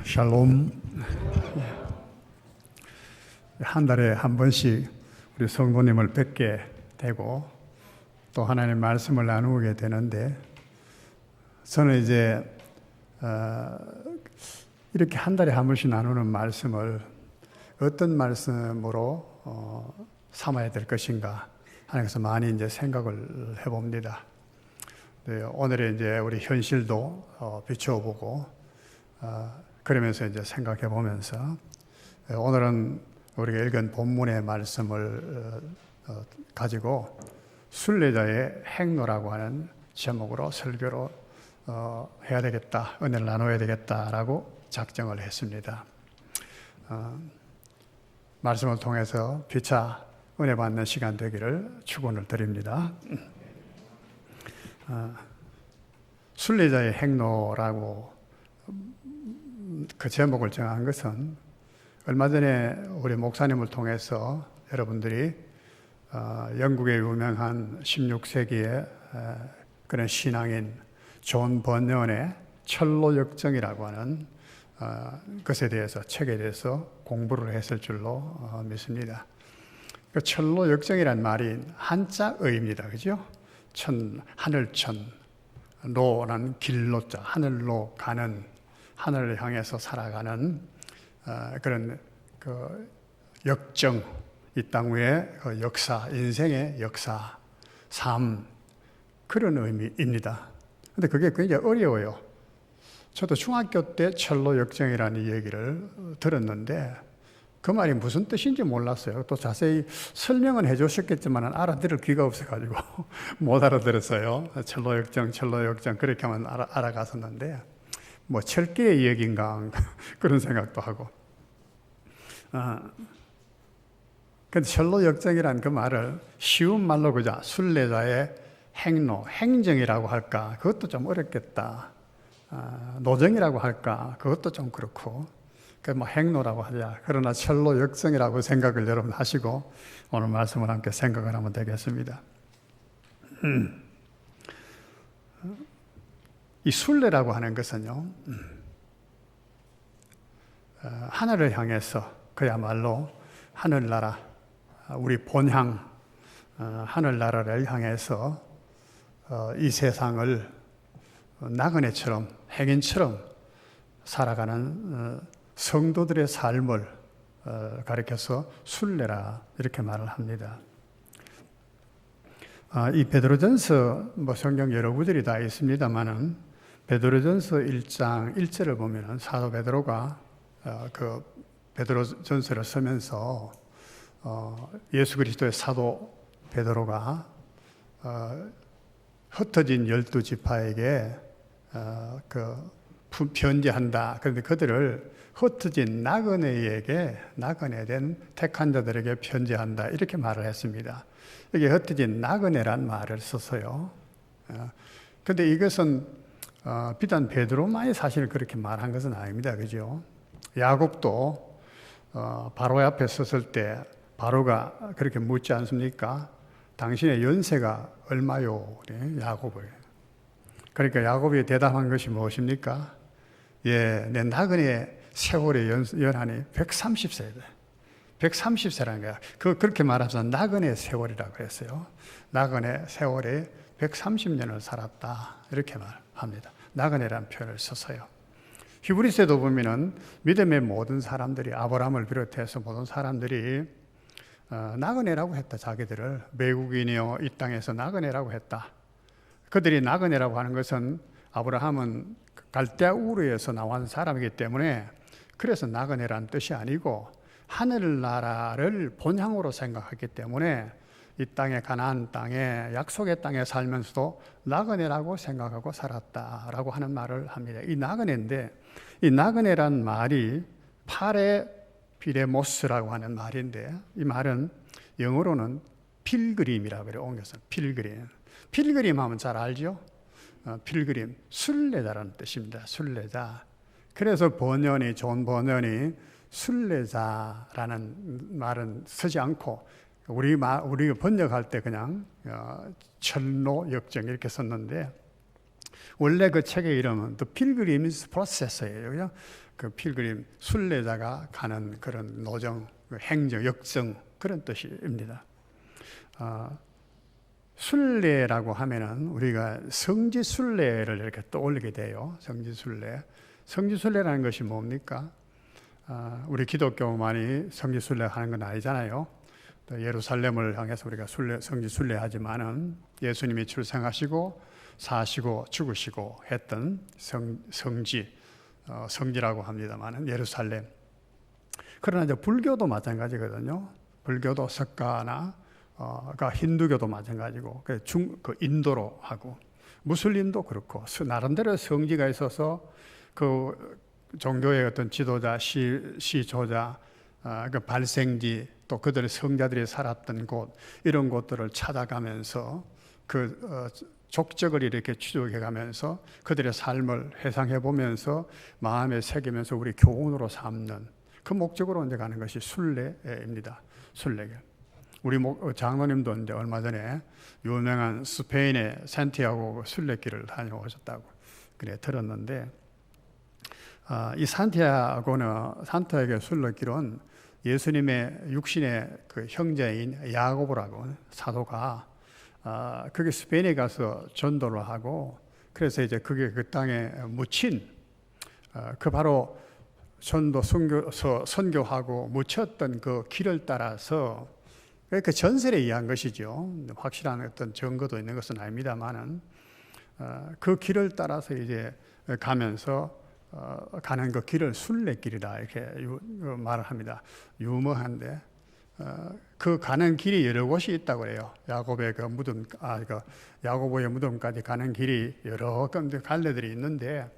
샬롬. 한 달에 한 번씩 우리 성도님을 뵙게 되고 또 하나님의 말씀을 나누게 되는데, 저는 이제 이렇게 한 달에 한 번씩 나누는 말씀을 어떤 말씀으로 삼아야 될 것인가 하면서 많이 이제 생각을 해봅니다. 네, 오늘의 이제 우리 현실도 비춰보고 그러면서 이제 생각해 보면서 오늘은 우리가 읽은 본문의 말씀을 가지고 순례자의 행로라고 하는 제목으로 설교로 해야 되겠다, 은혜를 나눠야 되겠다라고 작정을 했습니다. 말씀을 통해서 피차 은혜 받는 시간 되기를 축원을 드립니다. 순례자의 행로라고 그 제목을 정한 것은 얼마 전에 우리 목사님을 통해서 여러분들이 영국의 유명한 16세기의 그런 신앙인 존 번연의 철로역정이라고 하는 것에 대해서, 책에 대해서 공부를 했을 줄로 믿습니다. 그 철로역정이란 말이 한자어입니다. 그죠? 하늘천, 로는 길로자, 하늘로 가는, 하늘을 향해서 살아가는 그런 그 역정, 이 땅 위의 그 역사, 인생의 역사, 삶, 그런 의미입니다. 근데 그게 굉장히 어려워요. 저도 중학교 때 철로 역정이라는 얘기를 들었는데 그 말이 무슨 뜻인지 몰랐어요. 또 자세히 설명은 해주셨겠지만 알아들을 귀가 없어가지고 못 알아들었어요. 철로 역정 그렇게만 알아갔었는데 뭐 철기의 얘기인가 그런 생각도 하고. 근데 철로 역정이란 그 말을 쉬운 말로 그자 순례자의 행로, 행정이라고 할까? 그것도 좀 어렵겠다. 노정이라고 할까? 그것도 좀 그렇고. 뭐 행로라고 하자. 그러나 철로 역정이라고 생각을 여러분 하시고 오늘 말씀을 함께 생각을 하면 되겠습니다. 이 순례라고 하는 것은요, 하늘을 향해서 그야말로 하늘나라, 우리 본향 하늘나라를 향해서 이 세상을 나그네처럼, 행인처럼 살아가는 성도들의 삶을 가리켜서 순례라 이렇게 말을 합니다. 이 베드로전서, 뭐 성경 여러 구절이 다 있습니다만은 베드로전서 1장 1절을 보면은 사도 베드로가 그 베드로전서를 쓰면서 예수 그리스도의 사도 베드로가 흩어진 12지파에게 편지한다. 그런데 그들을 흩어진 나그네된 택한 자들에게 편지한다. 이렇게 말을 했습니다. 여기 흩어진 나그네란 말을 썼어요. 그런데 이것은 비단 베드로만이 사실 그렇게 말한 것은 아닙니다. 그죠? 야곱도 바로 앞에 섰을 때 바로가 그렇게 묻지 않습니까? 당신의 연세가 얼마요? 야곱을. 그러니까 야곱이 대답한 것이 무엇입니까? 예, 내 나그네 세월의 연한이 130세다. 130세라는 거야. 그렇게 말하면서 나그네 세월이라고 했어요. 나그네 세월에 130년을 살았다. 이렇게 말합니다. 나그네라는 표현을 써서요. 히브리서에도 보면은 믿음의 모든 사람들이, 아브라함을 비롯해서 모든 사람들이 나그네라고 했다. 자기들을 외국인이요 이 땅에서 나그네라고 했다. 그들이 나그네라고 하는 것은 아브라함은 갈대아 우르에서 나온 사람이기 때문에 그래서 나그네라는 뜻이 아니고 하늘나라를 본향으로 생각하기 때문에 이 땅에, 가나안 땅에, 약속의 땅에 살면서도 나그네라고 생각하고 살았다라고 하는 말을 합니다. 이 나그네인데, 이 나그네란 말이 파레비레모스라고 하는 말인데, 이 말은 영어로는 필그림이라고 그래요. 옮겨서 필그림. 필그림 하면 잘 알죠? 필그림, 순례자라는 뜻입니다. 순례자. 그래서 존 번연이 순례자라는 말은 쓰지 않고 우리가 번역할 때 그냥 철로 역정 이렇게 썼는데 원래 그 책의 이름은 The Pilgrim's Process예요. 그 필그림 순례자가 가는 그런 노정, 행정, 역정 그런 뜻입니다. 순례라고 하면은 우리가 성지순례를 이렇게 떠올리게 돼요. 성지순례. 성지순례라는 것이 뭡니까? 우리 기독교만이 성지순례 하는 건 아니잖아요. 또 예루살렘을 향해서 우리가 성지순례하지만은 예수님이 출생하시고 사시고 죽으시고 했던 성지라고 합니다만은 예루살렘. 그러나 이제 불교도 마찬가지거든요. 불교도 석가나 가 힌두교도 마찬가지고 그 인도로 하고 무슬림도 그렇고 나름대로 성지가 있어서 그 종교의 어떤 지도자, 시조자, 그 발생지 또 그들의 성자들이 살았던 곳 이런 곳들을 찾아가면서 그 족적을 이렇게 추적해 가면서 그들의 삶을 회상해 보면서 마음에 새기면서 우리 교훈으로 삼는 그 목적으로 이제 가는 것이 순례입니다. 순례길. 우리 장로님도 이제 얼마 전에 유명한 스페인의 산티아고 순례길을 다녀오셨다고 그래 들었는데, 이 산티아고의 순례길은 예수님의 육신의 그 형제인 야고보라고 사도가 그게 스페인에 가서 전도를 하고 그래서 이제 그게 그 땅에 묻힌 그 바로 전도 선교하고 묻혔던 그 길을 따라서 그 전설에 의한 것이죠. 확실한 어떤 증거도 있는 것은 아닙니다만은 그 길을 따라서 이제 가면서 가는 그 길을 순례길이다 이렇게 말을 합니다. 유명한데 그 가는 길이 여러 곳이 있다고 해요. 야고보의 그 무덤, 야고보의 무덤까지 가는 길이 여러 갈래들이 있는데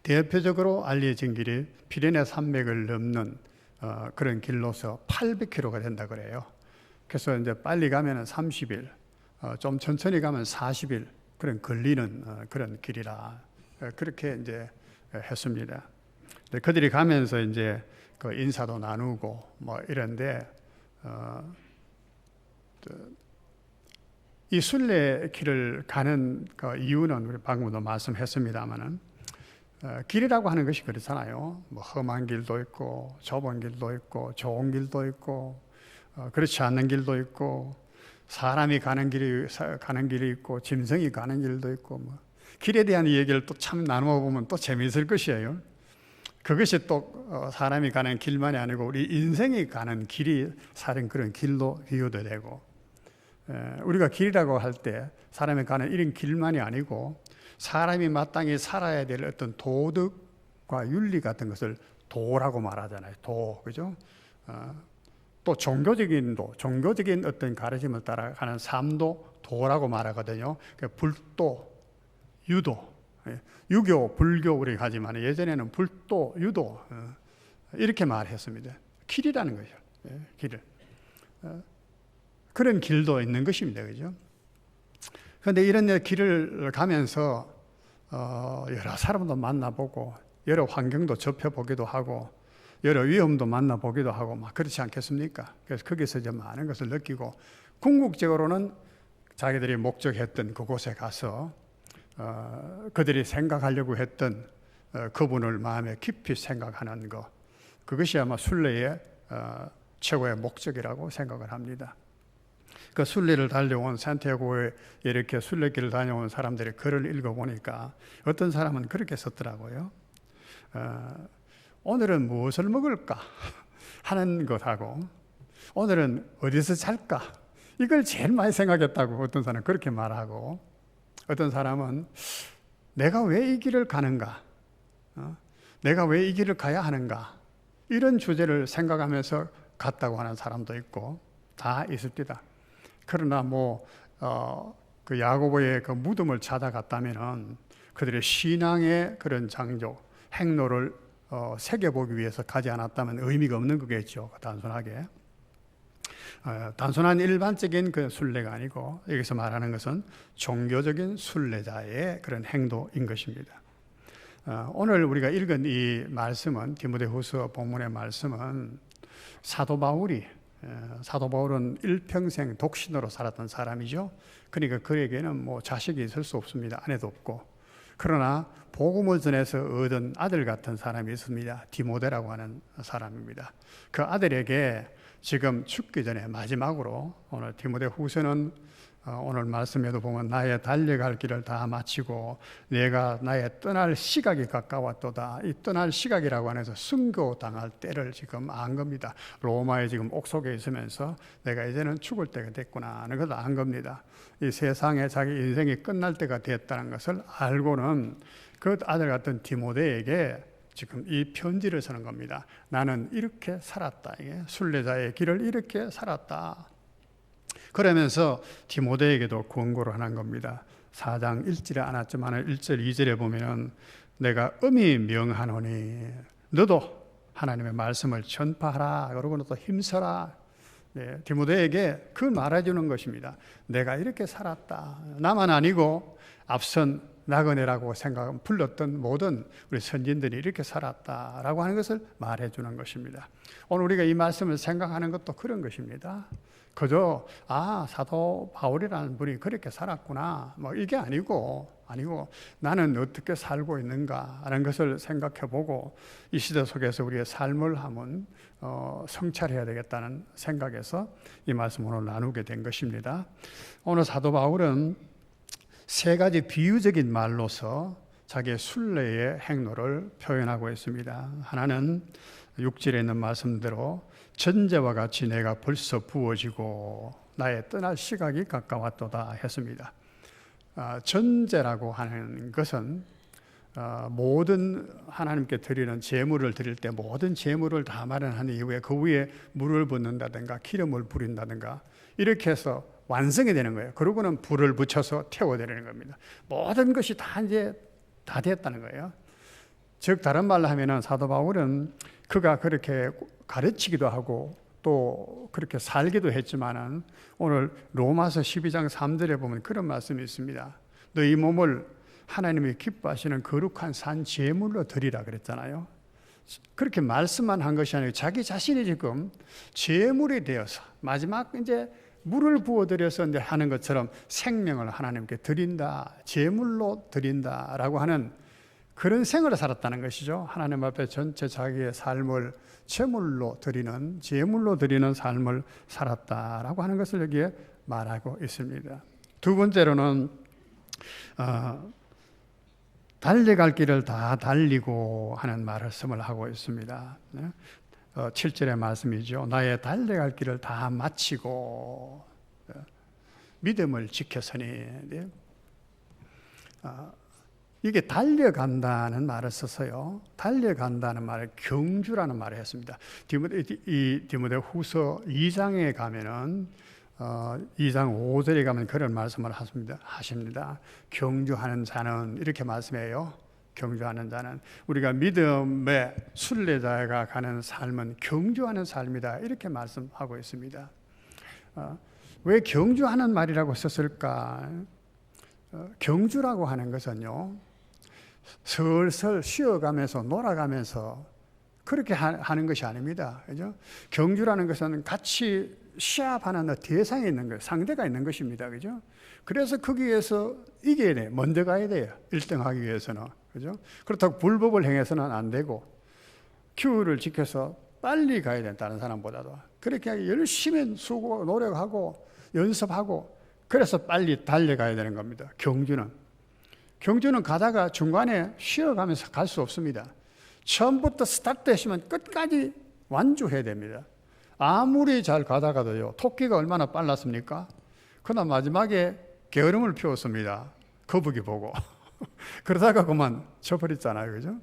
대표적으로 알려진 길이 피레네 산맥을 넘는 그런 길로서 800km가 된다 그래요. 그래서 이제 빨리 가면은 30일, 좀 천천히 가면 40일 그런 걸리는 그런 길이라 그렇게 이제 했습니다. 그들이 가면서 이제 그 인사도 나누고 뭐 이런데 이 순례길을 가는 그 이유는 우리 방금도 말씀했습니다만은 길이라고 하는 것이 그렇잖아요. 뭐 험한 길도 있고 좁은 길도 있고 좋은 길도 있고 그렇지 않는 길도 있고 사람이 가는 길이 있고 짐승이 가는 길도 있고 뭐 길에 대한 얘기를 또 참 나누어 보면 또 재미있을 것이에요. 그것이 또 사람이 가는 길만이 아니고 우리 인생이 가는 길이 사는 그런 길로 비유도 되고 우리가 길이라고 할 때 사람이 가는 이런 길만이 아니고 사람이 마땅히 살아야 될 어떤 도덕과 윤리 같은 것을 도라고 말하잖아요. 도, 그죠? 또 종교적인 어떤 가르침을 따라가는 삶도 도라고 말하거든요. 불도, 유도, 유교, 불교 우리가 하지만 예전에는 불도, 유도 이렇게 말했습니다. 길이라는 거죠. 길을. 그런 길도 있는 것입니다. 그죠? 그런데 이런 길을 가면서 여러 사람도 만나보고 여러 환경도 접해보기도 하고 여러 위험도 만나보기도 하고 막 그렇지 않겠습니까? 그래서 거기서 이제 많은 것을 느끼고 궁극적으로는 자기들이 목적했던 그곳에 가서 그들이 생각하려고 했던 그분을 마음에 깊이 생각하는 것, 그것이 아마 순례의 최고의 목적이라고 생각을 합니다. 그 순례를 달려온 산티아고에 이렇게 순례길을 다녀온 사람들의 글을 읽어보니까 어떤 사람은 그렇게 썼더라고요. 오늘은 무엇을 먹을까 하는 것하고 오늘은 어디서 잘까 이걸 제일 많이 생각했다고 어떤 사람은 그렇게 말하고 어떤 사람은 내가 왜 이 길을 가는가, 내가 왜 이 길을 가야 하는가 이런 주제를 생각하면서 갔다고 하는 사람도 있고 다 있습니다. 그러나 그 야고보의 그 무덤을 찾아갔다면은 그들의 신앙의 그런 장조, 행로를 새겨보기 위해서 가지 않았다면 의미가 없는 거겠죠. 단순하게. 단순한 일반적인 그 순례가 아니고 여기서 말하는 것은 종교적인 순례자의 그런 행도인 것입니다. 오늘 우리가 읽은 이 말씀은 디모데후서 본문의 말씀은 사도 바울은 일평생 독신으로 살았던 사람이죠. 그러니까 그에게는 자식이 있을 수 없습니다. 아내도 없고. 그러나 복음을 전해서 얻은 아들 같은 사람이 있습니다. 디모데라고 하는 사람입니다. 그 아들에게 지금 죽기 전에 마지막으로 오늘 디모데 후서는 오늘 말씀에도 보면 나의 달려갈 길을 다 마치고 내가 나의 떠날 시각이 가까웠도다. 이 떠날 시각이라고 하면서 순교당할 때를 지금 안 겁니다. 로마에 지금 옥속에 있으면서 내가 이제는 죽을 때가 됐구나 하는 것을 안 겁니다. 이 세상에 자기 인생이 끝날 때가 됐다는 것을 알고는 그 아들 같은 디모데에게 지금 이 편지를 쓰는 겁니다. 나는 이렇게 살았다. 순례자의 길을 이렇게 살았다. 그러면서 디모데에게도 권고를 하는 겁니다. 4장 1절에 안 왔지만 1절 2절에 보면 내가 엄히 명하노니 너도 하나님의 말씀을 전파하라. 그러고 또 힘써라. 네, 디모데에게 그 말해주는 것입니다. 내가 이렇게 살았다. 나만 아니고 앞선 나그네라고 불렀던 모든 우리 선진들이 이렇게 살았다라고 하는 것을 말해주는 것입니다. 오늘 우리가 이 말씀을 생각하는 것도 그런 것입니다. 그저 사도 바울이라는 분이 그렇게 살았구나 뭐 이게 아니고 나는 어떻게 살고 있는가 하는 것을 생각해보고 이 시대 속에서 우리의 삶을 한번 성찰해야 되겠다는 생각에서 이 말씀을 오늘 나누게 된 것입니다. 오늘 사도 바울은 세 가지 비유적인 말로서 자기의 순례의 행로를 표현하고 있습니다. 하나는 6절에 있는 말씀대로 전제와 같이 내가 벌써 부어지고 나의 떠날 시각이 가까웠도다 했습니다. 전제라고 하는 것은 모든 하나님께 드리는 제물을 드릴 때 모든 제물을 다 마련한 이후에 그 위에 물을 붓는다든가 기름을 부린다든가 이렇게 해서 완성이 되는 거예요. 그러고는 불을 붙여서 태워드리는 겁니다. 모든 것이 다 이제 다 됐다는 거예요. 즉 다른 말로 하면은 사도 바울은 그가 그렇게 가르치기도 하고 또 그렇게 살기도 했지만은 오늘 로마서 12장 3절에 보면 그런 말씀이 있습니다. 너희 몸을 하나님이 기뻐하시는 거룩한 산 제물로 드리라 그랬잖아요. 그렇게 말씀만 한 것이 아니고 자기 자신이 지금 제물이 되어서 마지막 이제 물을 부어드려서 이제 하는 것처럼 생명을 하나님께 드린다, 제물로 드린다라고 하는 그런 생활을 살았다는 것이죠. 하나님 앞에 전체 자기의 삶을 제물로 드리는 삶을 살았다라고 하는 것을 여기에 말하고 있습니다. 두 번째로는 달려갈 길을 다 달리고 하는 말씀을 하고 있습니다. 7절의 말씀이죠. 나의 달려갈 길을 다 마치고 믿음을 지켰으니 이게 달려간다는 말을 써서요. 달려간다는 말을 경주라는 말을 했습니다. 디모데 후서 2장에 가면은 2장 5절에 가면 그런 말씀을 하십니다. 경주하는 자는 이렇게 말씀해요. 경주하는 자는 우리가 믿음의 순례자가 가는 삶은 경주하는 삶이다. 이렇게 말씀하고 있습니다. 왜 경주하는 말이라고 썼을까? 경주라고 하는 것은요. 슬슬 쉬어가면서 놀아가면서 그렇게 하는 것이 아닙니다. 그죠? 경주라는 것은 같이 시합하는 대상이 있는 거예요. 상대가 있는 것입니다. 그죠? 그래서 거기에서 이겨야 돼요. 먼저 가야 돼요. 1등 하기 위해서는. 그죠? 그렇다고 불법을 행해서는 안 되고 규율을 지켜서 빨리 가야 된다. 다른 사람보다도. 그렇게 열심히 노력하고 연습하고 그래서 빨리 달려가야 되는 겁니다. 경주는 가다가 중간에 쉬어가면서 갈 수 없습니다. 처음부터 스타트 했으면 끝까지 완주해야 됩니다. 아무리 잘 가다가도요. 토끼가 얼마나 빨랐습니까? 그러나 마지막에 게으름을 피웠습니다. 거북이 보고. 그러다가 그만 쳐버렸잖아요. 그죠?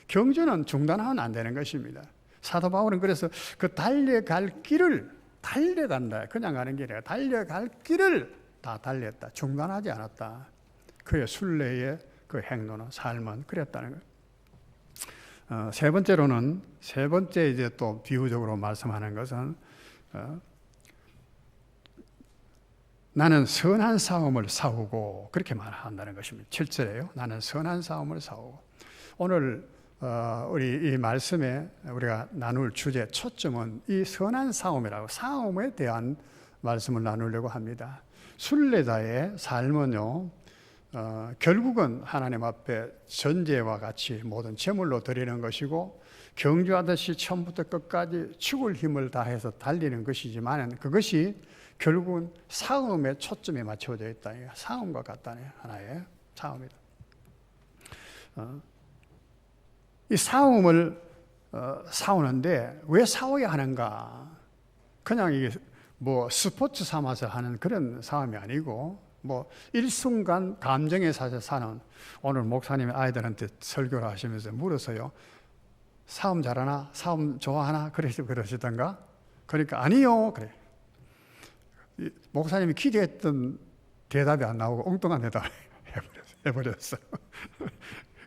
경주는 중단하면 안 되는 것입니다. 사도 바울은 그래서 그 달려갈 길을 달려간다. 그냥 가는 게 아니라 달려갈 길을 다 달렸다. 중단하지 않았다. 그의 순례의 그 행로는 삶은 그랬다는 거예요. 세 번째 이제 또 비유적으로 말씀하는 것은 나는 선한 싸움을 싸우고 그렇게 말한다는 것입니다. 7절에요. 나는 선한 싸움을 싸우고. 오늘 우리 이 말씀에 우리가 나눌 주제 초점은 이 선한 싸움이라고 싸움에 대한 말씀을 나누려고 합니다. 순례자의 삶은요. 결국은 하나님 앞에 전제와 같이 모든 제물로 드리는 것이고 경주하듯이 처음부터 끝까지 죽을 힘을 다해서 달리는 것이지만 그것이 결국은 싸움에 초점이 맞춰져 있다. 싸움과 같다네. 하나의 싸움이다. 이 싸움을 싸우는데 왜 싸워야 하는가? 그냥 이게 뭐 스포츠 삼아서 하는 그런 싸움이 아니고 뭐 일순간 감정에 사서 사는, 오늘 목사님이 아이들한테 설교를 하시면서 물었어요. 싸움 잘하나? 싸움 좋아하나? 그러시던가? 그러니까 아니요. 그래. 목사님이 기대했던 대답이 안 나오고 엉뚱한 대답을 해버렸어.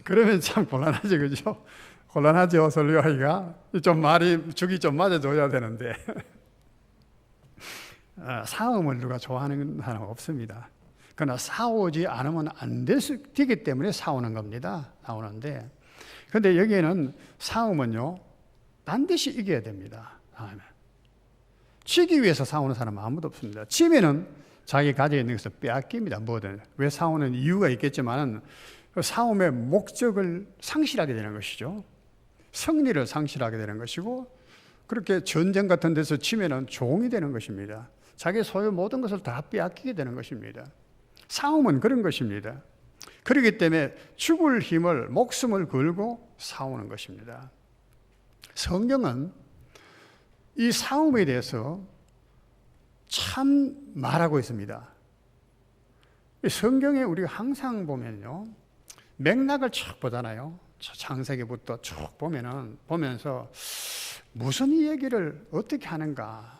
그러면 참 곤란하지, 그죠? 곤란하죠, 설교하기가. 좀 말이, 죽이 좀 맞아줘야 되는데. 싸움을 누가 좋아하는 사람 없습니다. 그러나 싸우지 않으면 안 되기 때문에 싸우는 겁니다. 싸우는데. 근데 여기에는 싸움은요, 반드시 이겨야 됩니다. 지기 위해서 싸우는 사람은 아무도 없습니다. 지면은 자기 가지고 있는 것을 빼앗깁니다. 뭐든. 왜 싸우는 이유가 있겠지만 싸움의 목적을 상실하게 되는 것이죠. 승리를 상실하게 되는 것이고, 그렇게 전쟁 같은 데서 치면은 종이 되는 것입니다. 자기 소유 모든 것을 다 빼앗기게 되는 것입니다. 싸움은 그런 것입니다. 그렇기 때문에 죽을 힘을, 목숨을 걸고 싸우는 것입니다. 성경은 이 싸움에 대해서 참 말하고 있습니다. 성경에 우리가 항상 보면요, 맥락을 쭉 보잖아요. 창세기부터 쭉 보면서 무슨 이 얘기를 어떻게 하는가,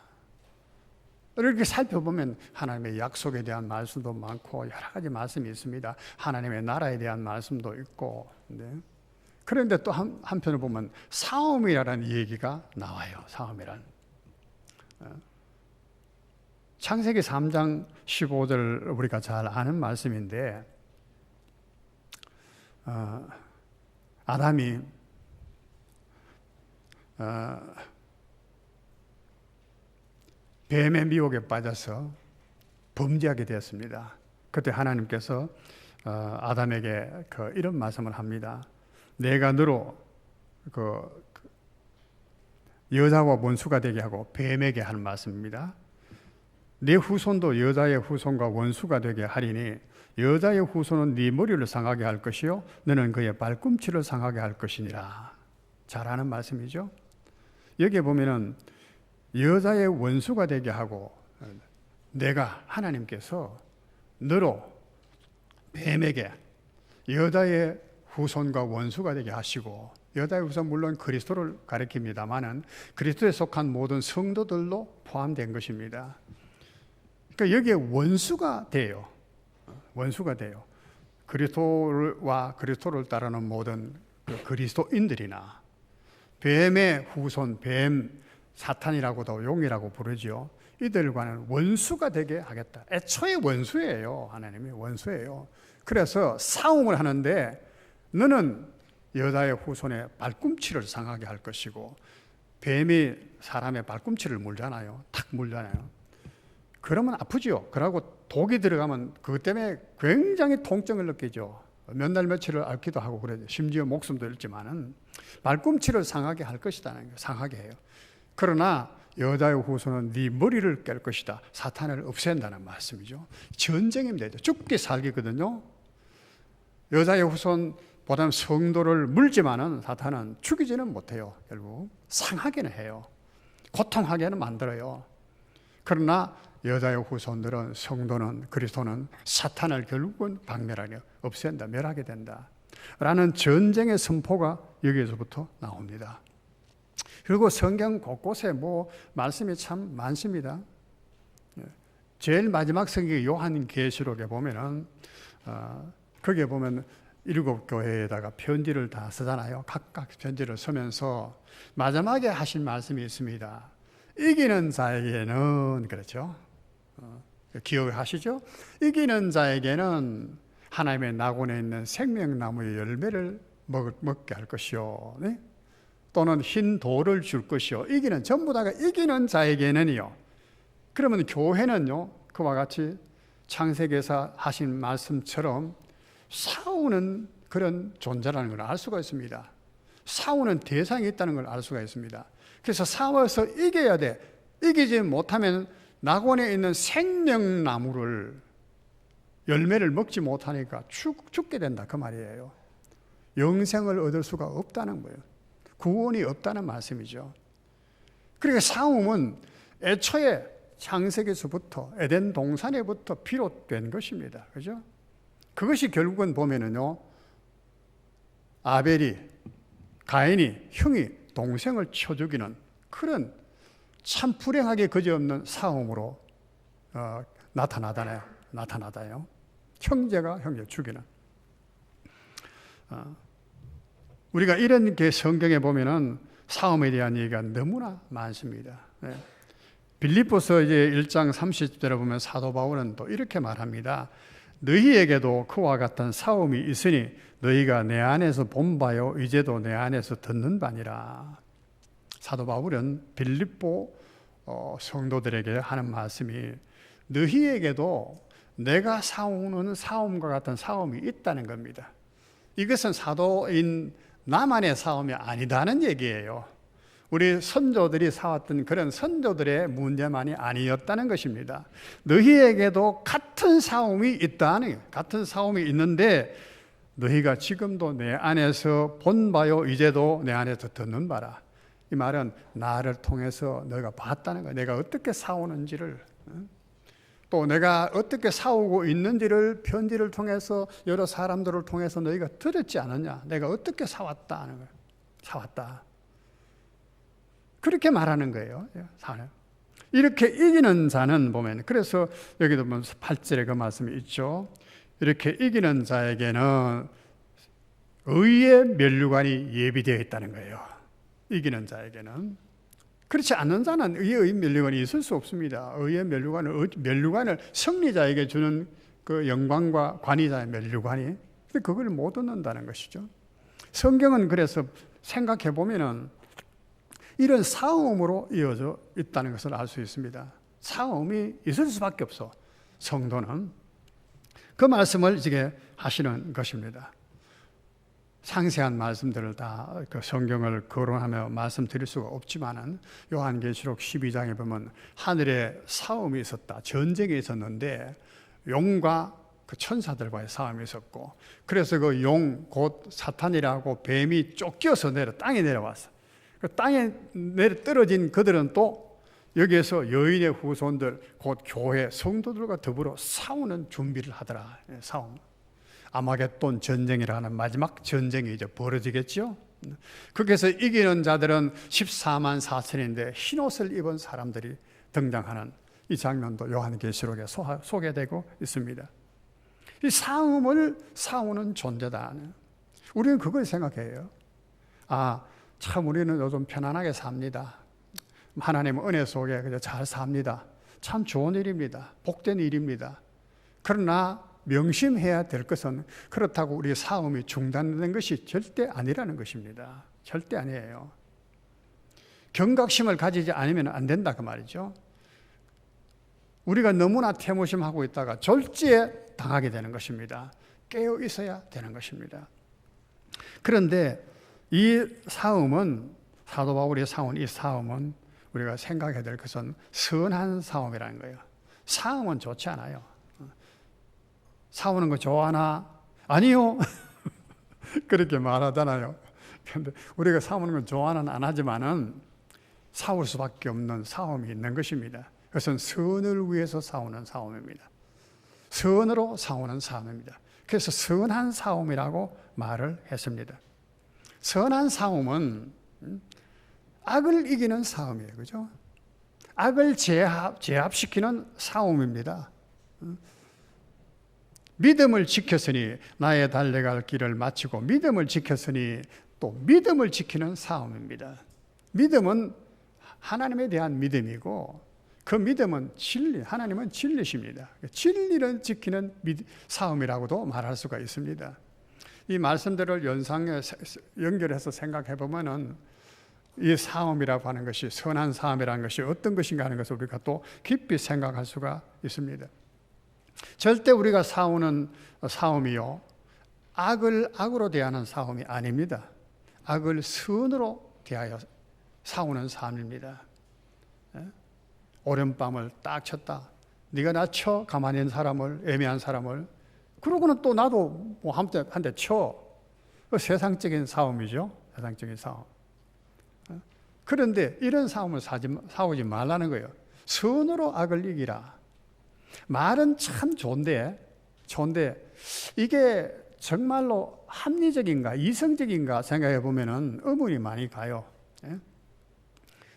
이렇게 살펴보면 하나님의 약속에 대한 말씀도 많고 여러 가지 말씀이 있습니다. 하나님의 나라에 대한 말씀도 있고. 그런데 또 한편을 보면 싸움이라는 얘기가 나와요. 싸움이란. 창세기 3장 15절 우리가 잘 아는 말씀인데, 아담이 뱀의 미혹에 빠져서 범죄하게 되었습니다. 그때 하나님께서 아담에게 이런 말씀을 합니다. 내가 너로 여자와 원수가 되게 하고, 뱀에게 하는 말씀입니다. 네 후손도 여자의 후손과 원수가 되게 하리니 여자의 후손은 네 머리를 상하게 할 것이요 너는 그의 발꿈치를 상하게 할 것이니라. 잘 아는 말씀이죠. 여기에 보면은 여자의 원수가 되게 하고, 내가 하나님께서 너로 뱀에게 여자의 후손과 원수가 되게 하시고, 여자의 후손 물론 그리스도를 가리킵니다마는 그리스도에 속한 모든 성도들로 포함된 것입니다. 그러니까 여기에 원수가 돼요. 원수가 돼요. 그리스도를 따르는 모든 그리스도인들이나 뱀의 후손, 뱀 사탄이라고도 용이라고 부르죠. 이들과는 원수가 되게 하겠다. 애초에 원수예요. 하나님이 원수예요. 그래서 싸움을 하는데 너는 여자의 후손의 발꿈치를 상하게 할 것이고, 뱀이 사람의 발꿈치를 물잖아요. 탁 물잖아요. 그러면 아프지요. 그러고 독이 들어가면 그것 때문에 굉장히 통증을 느끼죠. 몇 날 며칠을 앓기도 하고 그래요. 심지어 목숨도 잃지만은 발꿈치를 상하게 할 것이다는 거예요. 상하게 해요. 그러나 여자의 후손은 네 머리를 깰 것이다. 사탄을 없앤다는 말씀이죠. 전쟁입니다. 죽기 살기거든요. 여자의 후손보다는 성도를 물지만은 사탄은 죽이지는 못해요. 결국 상하게는 해요. 고통하게는 만들어요. 그러나 여자의 후손들은, 성도는, 그리스도는 사탄을 결국은 박멸하게, 없앤다, 멸하게 된다 라는 전쟁의 선포가 여기에서부터 나옵니다. 그리고 성경 곳곳에 말씀이 참 많습니다. 제일 마지막 성경 요한계시록에 보면은 거기에 보면 7교회에다가 편지를 다 쓰잖아요. 각각 편지를 쓰면서 마지막에 하신 말씀이 있습니다. 이기는 자에게는, 그렇죠? 기억하시죠? 이기는 자에게는 하나님의 낙원에 있는 생명나무의 열매를 먹게 할 것이요, 네? 또는 흰 돌을 줄 것이요. 전부 다가 이기는 자에게는요. 그러면 교회는요, 그와 같이 창세기에서 하신 말씀처럼 싸우는 그런 존재라는 걸 알 수가 있습니다. 싸우는 대상이 있다는 걸 알 수가 있습니다. 그래서 싸워서 이겨야 돼. 이기지 못하면 낙원에 있는 생명나무를 열매를 먹지 못하니까 죽게 된다 그 말이에요. 영생을 얻을 수가 없다는 거예요. 구원이 없다는 말씀이죠. 그러니까 싸움은 애초에 창세기에서부터 에덴 동산에부터 비롯된 것입니다. 그죠? 그것이 결국은 보면은요, 아벨이, 가인이, 형이 동생을 쳐 죽이는 그런 참 불행하게 그지없는 싸움으로 나타나다요. 형제가 형제 죽이는. 우리가 이런 게 성경에 보면은 싸움에 대한 얘기가 너무나 많습니다. 빌립보서 이제 1장 30절에 보면 사도 바울은 또 이렇게 말합니다. 너희에게도 그와 같은 싸움이 있으니 너희가 내 안에서 본 바요 이제도 내 안에서 듣는 바니라. 사도 바울은 빌립보 성도들에게 하는 말씀이 너희에게도 내가 싸우는 싸움과 같은 싸움이 있다는 겁니다. 이것은 사도인 나만의 싸움이 아니다는 얘기예요. 우리 선조들이 싸웠던 그런 선조들의 문제만이 아니었다는 것입니다. 너희에게도 같은 싸움이 있다는, 같은 싸움이 있는데 너희가 지금도 내 안에서 본 바요 이제도 내 안에서 듣는 바라. 이 말은 나를 통해서 너희가 봤다는 거야. 내가 어떻게 싸우는지를, 또 내가 어떻게 싸우고 있는지를 편지를 통해서 여러 사람들을 통해서 너희가 들었지 않았냐. 내가 어떻게 싸웠다 하는 거야. 싸웠다. 그렇게 말하는 거예요. 이렇게 이기는 자는 보면, 그래서 여기도 보면 8절에 그 말씀이 있죠. 이렇게 이기는 자에게는 의의 면류관이 예비되어 있다는 거예요. 이기는 자에게는. 그렇지 않는 자는 의의 면류관이 있을 수 없습니다. 의의 면류관을 승리자에게 주는 그 영광과 관이자의 면류관이, 그걸 못 얻는다는 것이죠. 성경은 그래서 생각해 보면은 이런 싸움으로 이어져 있다는 것을 알 수 있습니다. 싸움이 있을 수밖에 없어. 성도는 그 말씀을 지금 하시는 것입니다. 상세한 말씀들을 다 그 성경을 거론하며 말씀드릴 수가 없지만은 요한계시록 12장에 보면 하늘에 싸움이 있었다. 전쟁이 있었는데 용과 그 천사들과의 싸움이 있었고, 그래서 그 용 곧 사탄이라고 뱀이 쫓겨서 땅에 내려왔어. 그 땅에 떨어진 그들은 또 여기에서 여인의 후손들 곧 교회 성도들과 더불어 싸우는 준비를 하더라. 싸움. 아마겟돈 전쟁이라는 마지막 전쟁이 이제 벌어지겠죠. 거기서 이기는 자들은 14만 4천인데 흰옷을 입은 사람들이 등장하는 이 장면도 요한계시록에 소개되고 있습니다. 이 싸움을 싸우는 존재다. 우리는 그걸 생각해요. 참 우리는 요즘 편안하게 삽니다. 하나님의 은혜 속에 그냥 잘 삽니다. 참 좋은 일입니다. 복된 일입니다. 그러나 명심해야 될 것은 그렇다고 우리 싸움이 중단된 것이 절대 아니라는 것입니다. 절대 아니에요. 경각심을 가지지 않으면 안 된다 그 말이죠. 우리가 너무나 태무심하고 있다가 졸지에 당하게 되는 것입니다. 깨어 있어야 되는 것입니다. 그런데 이 싸움은, 사도 바울이 싸운 이 싸움은 우리가 생각해야 될 것은 선한 싸움이라는 거예요. 싸움은 좋지 않아요. 싸우는 거 좋아하나? 아니요. 그렇게 말하잖아요. 그런데 우리가 싸우는 건 좋아는 안 하지만은 싸울 수밖에 없는 싸움이 있는 것입니다. 그것은 선을 위해서 싸우는 싸움입니다. 선으로 싸우는 싸움입니다. 그래서 선한 싸움이라고 말을 했습니다. 선한 싸움은 악을 이기는 싸움이에요. 그죠? 악을 제압시키는 싸움입니다. 믿음을 지켰으니 나의 달려갈 길을 마치고 믿음을 지켰으니 또 믿음을 지키는 싸움입니다. 믿음은 하나님에 대한 믿음이고 그 믿음은 진리, 하나님은 진리십니다. 진리를 지키는 싸움이라고도 말할 수가 있습니다. 이 말씀들을 연결해서 생각해 보면은 이 싸움이라고 하는 것이, 선한 싸움이라는 것이 어떤 것인가 하는 것을 우리가 또 깊이 생각할 수가 있습니다. 절대 우리가 싸우는 싸움이요, 악을 악으로 대하는 싸움이 아닙니다. 악을 선으로 대하여 싸우는 삶입니다. 오랜밤을 딱 쳤다. 네가 나 쳐. 가만히 있는 사람을, 애매한 사람을. 그러고는 또 나도 뭐 한 대 쳐. 그 세상적인 싸움이죠. 세상적인 싸움. 그런데 이런 싸움을 싸우지 말라는 거예요. 선으로 악을 이기라. 말은 참 좋은데 이게 정말로 합리적인가 이성적인가 생각해 보면은 의문이 많이 가요.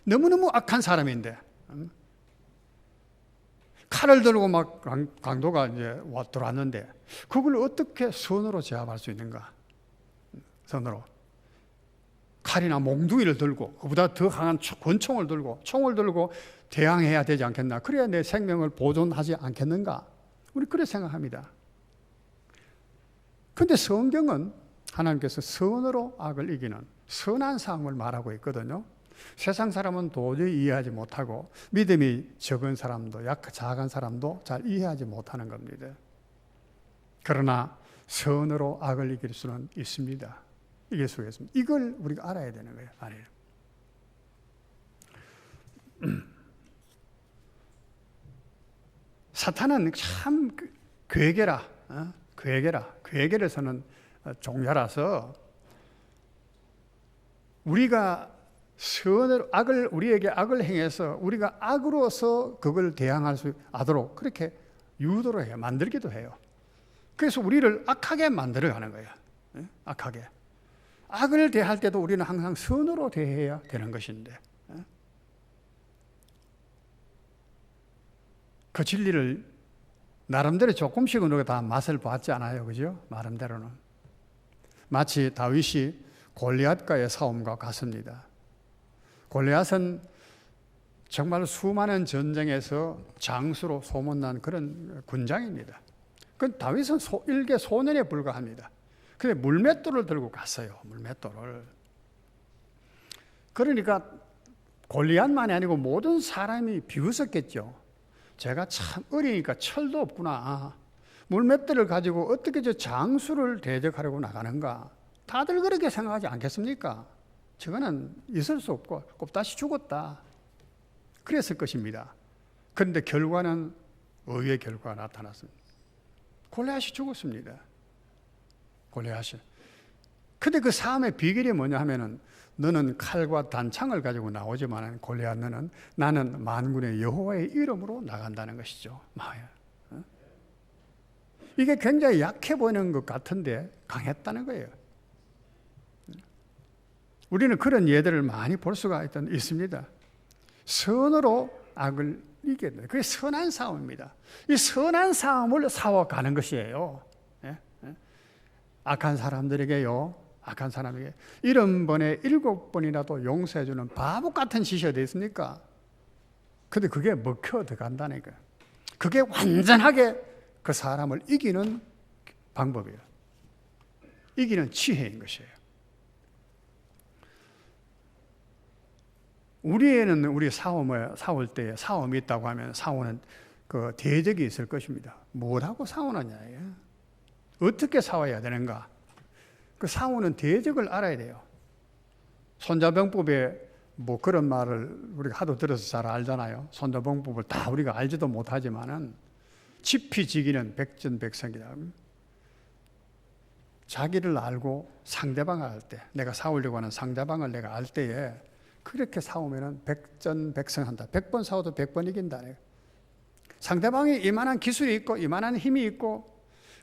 너무너무 악한 사람인데 칼을 들고 막 강도가 이제 들어왔는데 그걸 어떻게 선으로 제압할 수 있는가? 선으로 칼이나 몽둥이를 들고 그보다 더 강한 권총을 들고 총을 들고 대항해야 되지 않겠나? 그래야 내 생명을 보존하지 않겠는가? 우리 그렇게 생각합니다. 그런데 성경은 하나님께서 선으로 악을 이기는 선한 싸움을 말하고 있거든요. 세상 사람은 도저히 이해하지 못하고 믿음이 적은 사람도 작은 사람도 잘 이해하지 못하는 겁니다. 그러나 선으로 악을 이길 수는 있습니다. 이길 수가 있습니다. 이걸 우리가 알아야 되는 거예요. 아니에요. 사탄은 참 괴계라. 괴계를 서는 종자라서 우리가 선을 우리에게 악을 행해서 우리가 악으로서 그걸 대항할 수 있도록 그렇게 유도를 해요. 만들기도 해요. 그래서 우리를 악하게 만들어가는 거예요. 악하게. 악을 대할 때도 우리는 항상 선으로 대해야 되는 것인데 그 진리를 나름대로 조금씩은 우리가 다 맛을 봤지 않아요. 그죠? 나름대로는. 마치 다윗이 골리앗과의 싸움과 같습니다. 골리앗은 정말 수많은 전쟁에서 장수로 소문난 그런 군장입니다. 그 다윗은 일개 소년에 불과합니다. 근데 물맷돌을 들고 갔어요. 물맷돌을. 그러니까 골리앗만이 아니고 모든 사람이 비웃었겠죠. 제가 참 어리니까 철도 없구나. 물맷돌을 가지고 어떻게 저 장수를 대적하려고 나가는가. 다들 그렇게 생각하지 않겠습니까? 저거는 있을 수 없고 꼽다시 죽었다. 그랬을 것입니다. 그런데 결과는 의외의 결과가 나타났습니다. 골리앗이 죽었습니다. 골리앗이. 근데 그 싸움의 비결이 뭐냐 하면은 너는 칼과 단창을 가지고 나오지만 골리앗 나는 만군의 여호와의 이름으로 나간다는 것이죠. 이게 굉장히 약해 보이는 것 같은데 강했다는 거예요. 우리는 그런 예들을 많이 볼 수가 있습니다. 선으로 악을 이겨야 돼요. 그게 선한 싸움입니다. 이 선한 싸움을 싸워가는 것이에요. 악한 사람들에게요. 악한 사람에게 70번에 7번이라도 용서해주는 바보 같은 짓이 어디 있습니까? 근데 그게 먹혀 들어간다니까요. 그게 완전하게 그 사람을 이기는 방법이에요. 이기는 지혜인 것이에요. 우리에는 우리 싸울 때 싸움이 있다고 하면 싸우는 그 대적이 있을 것입니다. 뭐라고 싸우느냐예요. 어떻게 싸워야 되는가? 그 싸우는 대적을 알아야 돼요. 손자병법에 뭐 그런 말을 우리가 하도 들어서 잘 알잖아요. 손자병법을 다 우리가 알지도 못하지만은 지피지기는 백전백승이다. 자기를 알고 상대방을 알 때, 내가 싸우려고 하는 상대방을 내가 알 때에 그렇게 싸우면은 백전백승한다. 100번 싸워도 100번 이긴다. 상대방이 이만한 기술이 있고 이만한 힘이 있고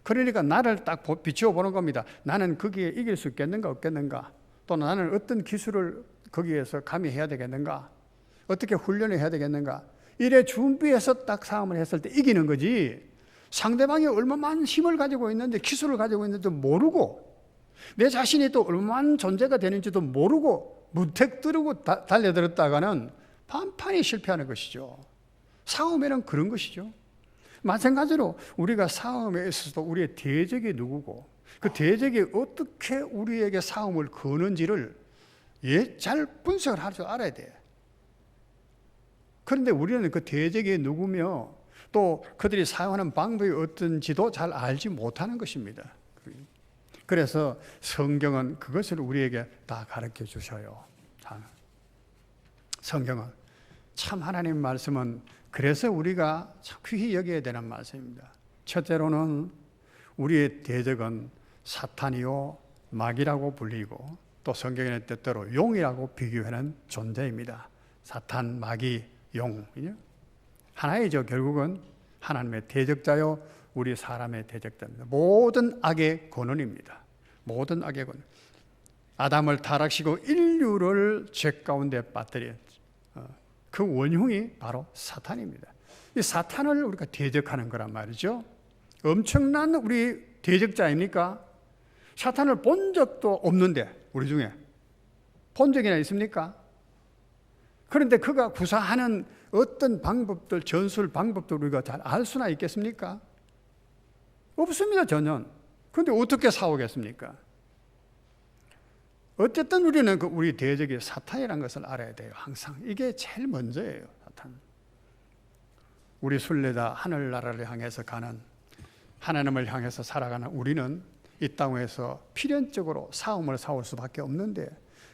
그러니까 나를 딱 비추어 보는 겁니다. 나는 거기에 이길 수 있겠는가 없겠는가? 또 나는 어떤 기술을 거기에서 감히 해야 되겠는가? 어떻게 훈련을 해야 되겠는가? 이래 준비해서 딱 싸움을 했을 때 이기는 거지. 상대방이 얼마만 힘을 가지고 있는데 기술을 가지고 있는지도 모르고 내 자신이 또 얼마만 존재가 되는지도 모르고 무택 들고 달려들었다가는 판판이 실패하는 것이죠. 싸움에는 그런 것이죠. 마찬가지로 우리가 싸움에 있어서도 우리의 대적이 누구고 그 대적이 어떻게 우리에게 싸움을 거는지를 잘 분석을 할 줄 알아야 돼. 그런데 우리는 그 대적이 누구며 또 그들이 사용하는 방법이 어떤지도 잘 알지 못하는 것입니다. 그래서 성경은 그것을 우리에게 다 가르쳐 주셔요. 성경은 참 하나님 말씀은 그래서 우리가 귀히 여겨야 되는 말씀입니다. 첫째로는 우리의 대적은 사탄이요 마귀라고 불리고 또 성경에는 때때로 용이라고 비교하는 존재입니다. 사탄, 마귀, 용 하나이죠. 결국은 하나님의 대적자요 우리 사람의 대적자입니다. 모든 악의 근원입니다. 모든 악의 근원. 아담을 타락시키고 인류를 죄 가운데 빠뜨린 그 원흉이 바로 사탄입니다. 이 사탄을 우리가 대적하는 거란 말이죠. 엄청난 우리 대적자입니까? 사탄을 본 적도 없는데 우리 중에 본 적이나 있습니까? 그런데 그가 구사하는 어떤 방법들, 전술 방법들 우리가 잘 알 수나 있겠습니까? 없습니다, 전혀. 그런데 어떻게 싸우겠습니까? 어쨌든 우리는 우리 대적이 사탄이라는 것을 알아야 돼요. 항상 이게 제일 먼저예요. 사탄. 우리 순례자 하늘나라를 향해서 가는, 하나님을 향해서 살아가는 우리는 이 땅에서 필연적으로 싸움을 싸울 수밖에 없는데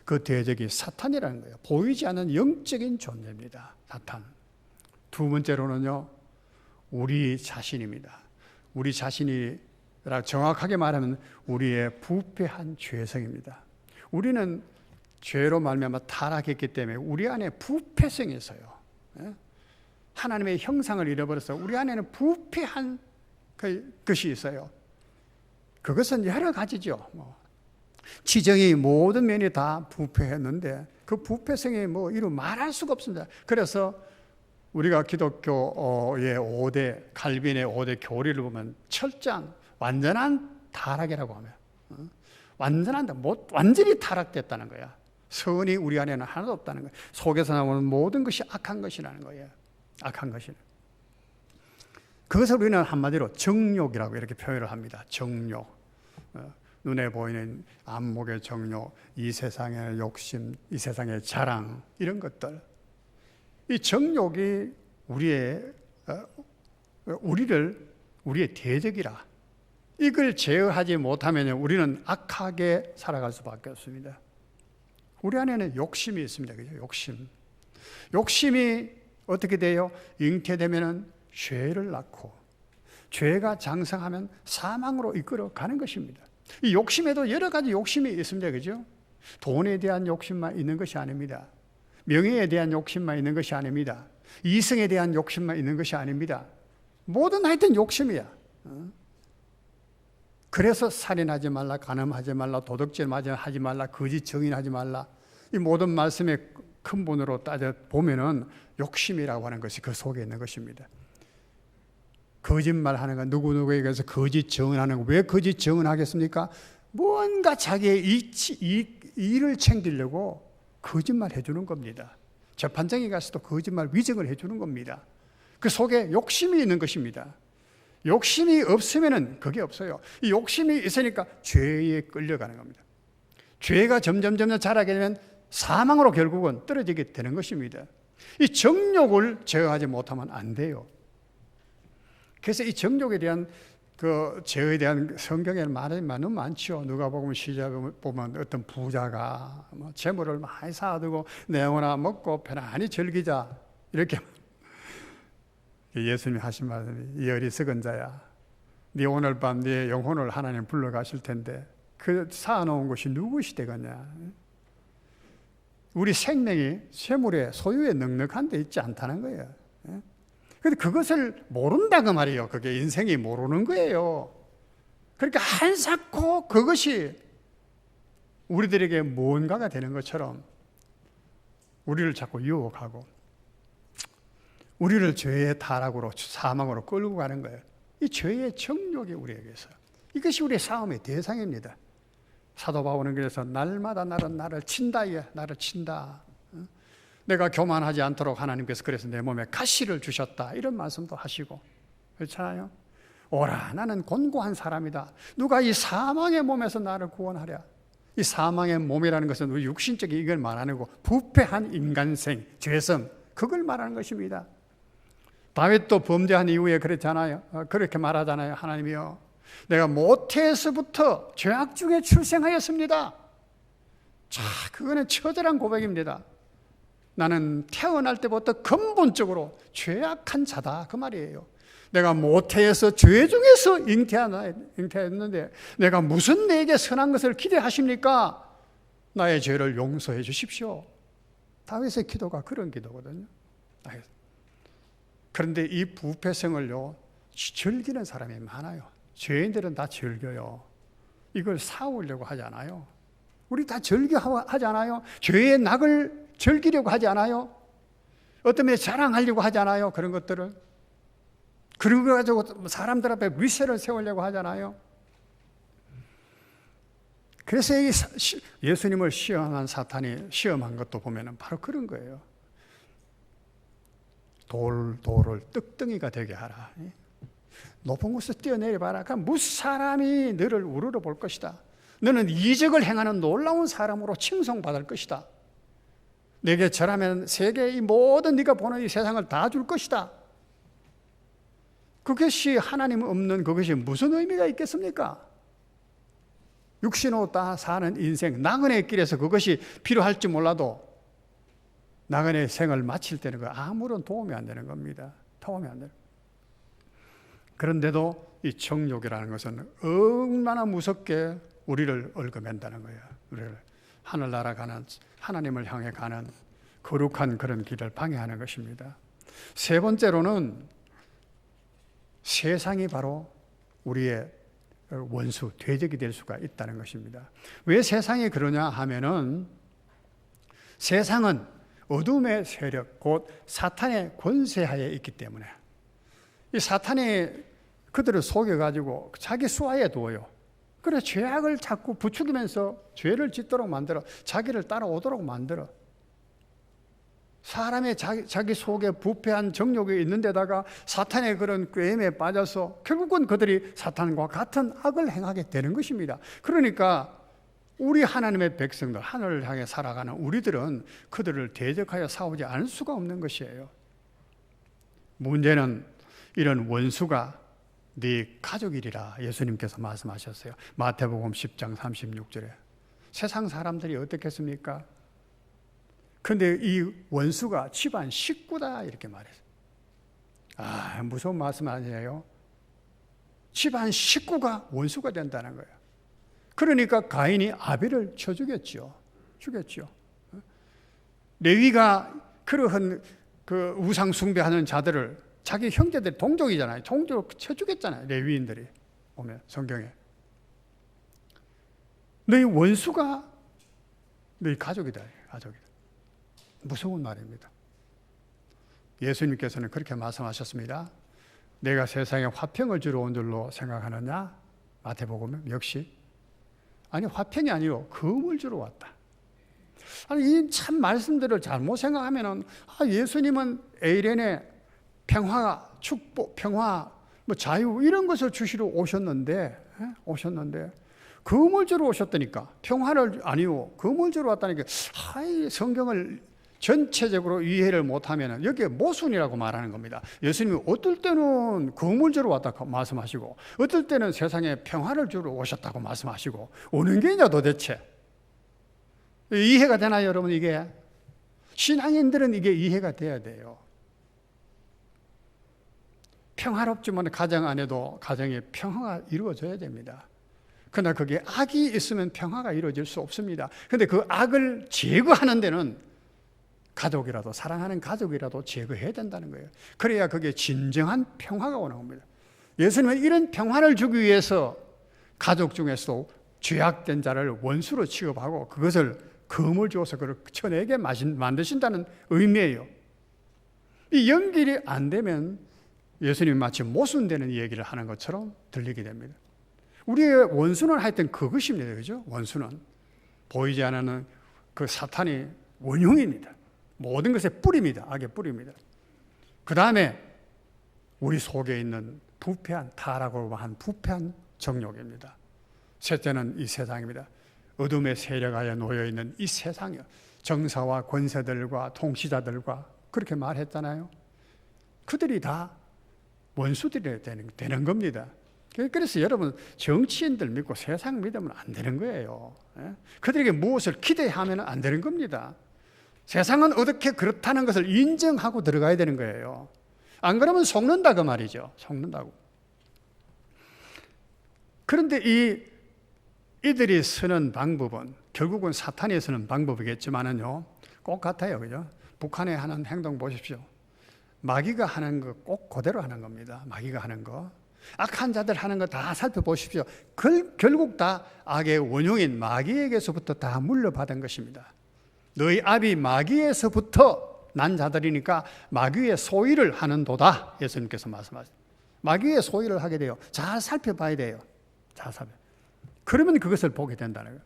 그 대적이 사탄이라는 거예요. 보이지 않는 영적인 존재입니다. 사탄. 두 번째로는요, 우리 자신입니다. 우리 자신이라 정확하게 말하면 우리의 부패한 죄성입니다. 우리는 죄로 말미암아 타락했기 때문에 우리 안에 부패성이 있어요. 하나님의 형상을 잃어버려서 우리 안에는 부패한 것이 있어요. 그것은 여러 가지죠. 지정이 모든 면이 다 부패했는데 그 부패성이 이루 말할 수가 없습니다. 그래서 우리가 기독교의 5대, 칼빈의 5대 교리를 보면 철저한 완전한 타락이라고 하면 완전히 타락됐다는 거야. 선이 우리 안에는 하나도 없다는 거야. 속에서 나오는 모든 것이 악한 것이라는 거예요. 악한 것이는. 그것을 우리는 한마디로 정욕이라고 이렇게 표현을 합니다. 정욕. 눈에 보이는 안목의 정욕, 이 세상의 욕심, 이 세상의 자랑, 이런 것들. 이 정욕이 우리의 대적이라. 이걸 제어하지 못하면 우리는 악하게 살아갈 수밖에 없습니다. 우리 안에는 욕심이 있습니다. 그죠? 욕심이 어떻게 돼요? 잉태되면 죄를 낳고 죄가 장성하면 사망으로 이끌어 가는 것입니다. 이 욕심에도 여러 가지 욕심이 있습니다. 그죠? 돈에 대한 욕심만 있는 것이 아닙니다. 명예에 대한 욕심만 있는 것이 아닙니다. 이성에 대한 욕심만 있는 것이 아닙니다. 모든 하여튼 욕심이야. 그래서 살인하지 말라, 간음하지 말라, 도둑질 하지 말라, 거짓 증인하지 말라. 이 모든 말씀의 근본으로 따져 보면은 욕심이라고 하는 것이 그 속에 있는 것입니다. 거짓말하는 거, 누구누구에게서 거짓 증언하는 거, 왜 거짓 증언하겠습니까? 뭔가 자기의 이익을 챙기려고 거짓말 해주는 겁니다. 재판장에 가서도 거짓말 위증을 해주는 겁니다. 그 속에 욕심이 있는 것입니다. 욕심이 없으면은 그게 없어요. 이 욕심이 있으니까 죄에 끌려가는 겁니다. 죄가 점점 자라게 되면 사망으로 결국은 떨어지게 되는 것입니다. 이 정욕을 제어하지 못하면 안 돼요. 그래서 이 정욕에 대한 그 제어에 대한 성경에 말이 너무 많죠. 누가복음 시작을 보면 어떤 부자가 재물을 많이 쌓아두고 내 영혼아 먹고 편안히 즐기자 이렇게 예수님이 하신 말씀이 이 어리석은 자야, 네 오늘 밤 네 영혼을 하나님 불러가실 텐데 그 쌓아놓은 것이 누구시 되겠냐. 우리 생명이 재물의 소유에 넉넉한 데 있지 않다는 거예요. 그런데 그것을 모른다고 말이에요. 그게 인생이 모르는 거예요. 그러니까 한사코 그것이 우리들에게 뭔가가 되는 것처럼 우리를 자꾸 유혹하고 우리를 죄의 타락으로 사망으로 끌고 가는 거예요. 이 죄의 정욕이 우리에게서 이것이 우리의 싸움의 대상입니다. 사도 바울은 그래서 날마다 나를 친다, 나를 친다. 내가 교만하지 않도록 하나님께서 그래서 내 몸에 가시를 주셨다 이런 말씀도 하시고 그렇잖아요. 오라 나는 곤고한 사람이다. 누가 이 사망의 몸에서 나를 구원하랴. 이 사망의 몸이라는 것은 우리 육신적인 이걸 말하는 거고 부패한 인간생, 죄성 그걸 말하는 것입니다. 다윗도 범죄한 이후에 그랬잖아요. 그렇게 말하잖아요. 하나님이여 내가 모태에서부터 죄악 중에 출생하였습니다. 자, 그거는 처절한 고백입니다. 나는 태어날 때부터 근본적으로 죄악한 자다, 그 말이에요. 내가 모태에서 죄 중에서 잉태했는데 내가 무슨 내게 선한 것을 기대하십니까? 나의 죄를 용서해 주십시오. 다윗의 기도가 그런 기도거든요. 그런데 이 부패성을요, 즐기는 사람이 많아요. 죄인들은 다 즐겨요. 이걸 사오려고 하지 않아요. 우리 다 즐겨하지 않아요? 죄의 낙을 즐기려고 하지 않아요? 어떤 면 자랑하려고 하지 않아요? 그런 것들을. 그런 거 가지고 사람들 앞에 위세를 세우려고 하잖아요. 그래서 예수님을 시험한 사탄이 시험한 것도 보면 바로 그런 거예요. 돌을 떡덩이가 되게 하라. 높은 곳에서 뛰어내려봐라. 그럼 무슨 사람이 너를 우러러 볼 것이다. 너는 이적을 행하는 놀라운 사람으로 칭송받을 것이다. 내게 절하면 세계의 모든 네가 보는 이 세상을 다 줄 것이다. 그것이 하나님 없는 그것이 무슨 의미가 있겠습니까? 육신으로 다 사는 인생, 나그네의 길에서 그것이 필요할지 몰라도 나그네의 생을 마칠 때는 그 아무런 도움이 안 되는 겁니다. 도움이 안 돼요. 그런데도 이 정욕이라는 것은 얼마나 무섭게 우리를 얽어맨다는 거예요. 우리를 하늘나라 가는, 하나님을 향해 가는 거룩한 그런 길을 방해하는 것입니다. 세 번째로는 세상이 바로 우리의 원수, 대적이 될 수가 있다는 것입니다. 왜 세상이 그러냐 하면은 세상은 어둠의 세력, 곧 사탄의 권세하에 있기 때문에 이 사탄이 그들을 속여가지고 자기 수하에 두어요. 그래 죄악을 자꾸 부추기면서 죄를 짓도록 만들어 자기를 따라오도록 만들어 사람의 자기 속에 부패한 정욕이 있는 데다가 사탄의 그런 꾀임에 빠져서 결국은 그들이 사탄과 같은 악을 행하게 되는 것입니다. 그러니까 우리 하나님의 백성들, 하늘을 향해 살아가는 우리들은 그들을 대적하여 싸우지 않을 수가 없는 것이에요. 문제는 이런 원수가 네 가족이리라 예수님께서 말씀하셨어요. 마태복음 10장 36절에. 세상 사람들이 어떻겠습니까? 근데 이 원수가 집안 식구다 이렇게 말했어요. 아, 무서운 말씀 아니에요? 집안 식구가 원수가 된다는 거예요. 그러니까 가인이 아벨을 쳐 죽였죠. 레위가 그러한 그 우상 숭배하는 자들을 자기 형제들 동족이잖아요. 동족 쳐 죽였잖아요. 레위인들이 보면 성경에. 너희 원수가 너희 가족이다. 가족이다. 무서운 말입니다. 예수님께서는 그렇게 말씀하셨습니다. 내가 세상에 화평을 주러 온 줄로 생각하느냐? 마태복음 역시 아니 화평이 아니요 금을 주러 왔다. 아니 이 참 말씀들을 잘못 생각하면은 예수님은 에이렌의 평화, 축복, 평화, 뭐 자유 이런 것을 주시러 오셨는데 금을 주러 오셨다니까 평화를 아니요 금을 주러 왔다니까 성경을 전체적으로 이해를 못하면 여기에 모순이라고 말하는 겁니다. 예수님이 어떨 때는 금을 주러 왔다고 말씀하시고 어떨 때는 세상에 평화를 주러 오셨다고 말씀하시고 어느 게냐 도대체. 이해가 되나요 여러분? 이게 신앙인들은 이게 이해가 돼야 돼요. 평화롭지만 가정 안에도 가정에 평화가 이루어져야 됩니다. 그러나 거기에 악이 있으면 평화가 이루어질 수 없습니다. 그런데 그 악을 제거하는 데는 가족이라도 사랑하는 가족이라도 제거해야 된다는 거예요. 그래야 그게 진정한 평화가 오는 겁니다. 예수님은 이런 평화를 주기 위해서 가족 중에서도 죄악된 자를 원수로 취급하고 그것을 금을 주어서 그를 쳐내게 만드신다는 의미예요. 이 연결이 안 되면 예수님이 마치 모순되는 얘기를 하는 것처럼 들리게 됩니다. 우리의 원수는 하여튼 그것입니다. 그죠? 원수는 보이지 않는 그 사탄이 원흉입니다. 모든 것의 뿌리입니다. 악의 뿌리입니다. 그 다음에 우리 속에 있는 부패한 타락으로 한 부패한 정욕입니다. 셋째는 이 세상입니다. 어둠의 세력하에 놓여있는 이 세상이요. 정사와 권세들과 통치자들과 그렇게 말했잖아요. 그들이 다 원수들이 되는 겁니다. 그래서 여러분 정치인들 믿고 세상 믿으면 안 되는 거예요. 그들에게 무엇을 기대하면 안 되는 겁니다. 세상은 어떻게 그렇다는 것을 인정하고 들어가야 되는 거예요. 안 그러면 속는다 그 말이죠. 속는다고. 그런데 이들이 쓰는 방법은 결국은 사탄이 쓰는 방법이겠지만은요, 꼭 같아요. 그죠? 북한에 하는 행동 보십시오. 마귀가 하는 거 꼭 그대로 하는 겁니다. 마귀가 하는 거. 악한 자들 하는 거 다 살펴보십시오. 결국 다 악의 원흉인 마귀에게서부터 다 물려받은 것입니다. 너희 아비 마귀에서부터 난 자들이니까 마귀의 소위를 하는도다. 예수님께서 말씀하셨습니다. 마귀의 소위를 하게 돼요. 잘 살펴봐야 돼요. 잘 살펴. 그러면 그것을 보게 된다는 거예요.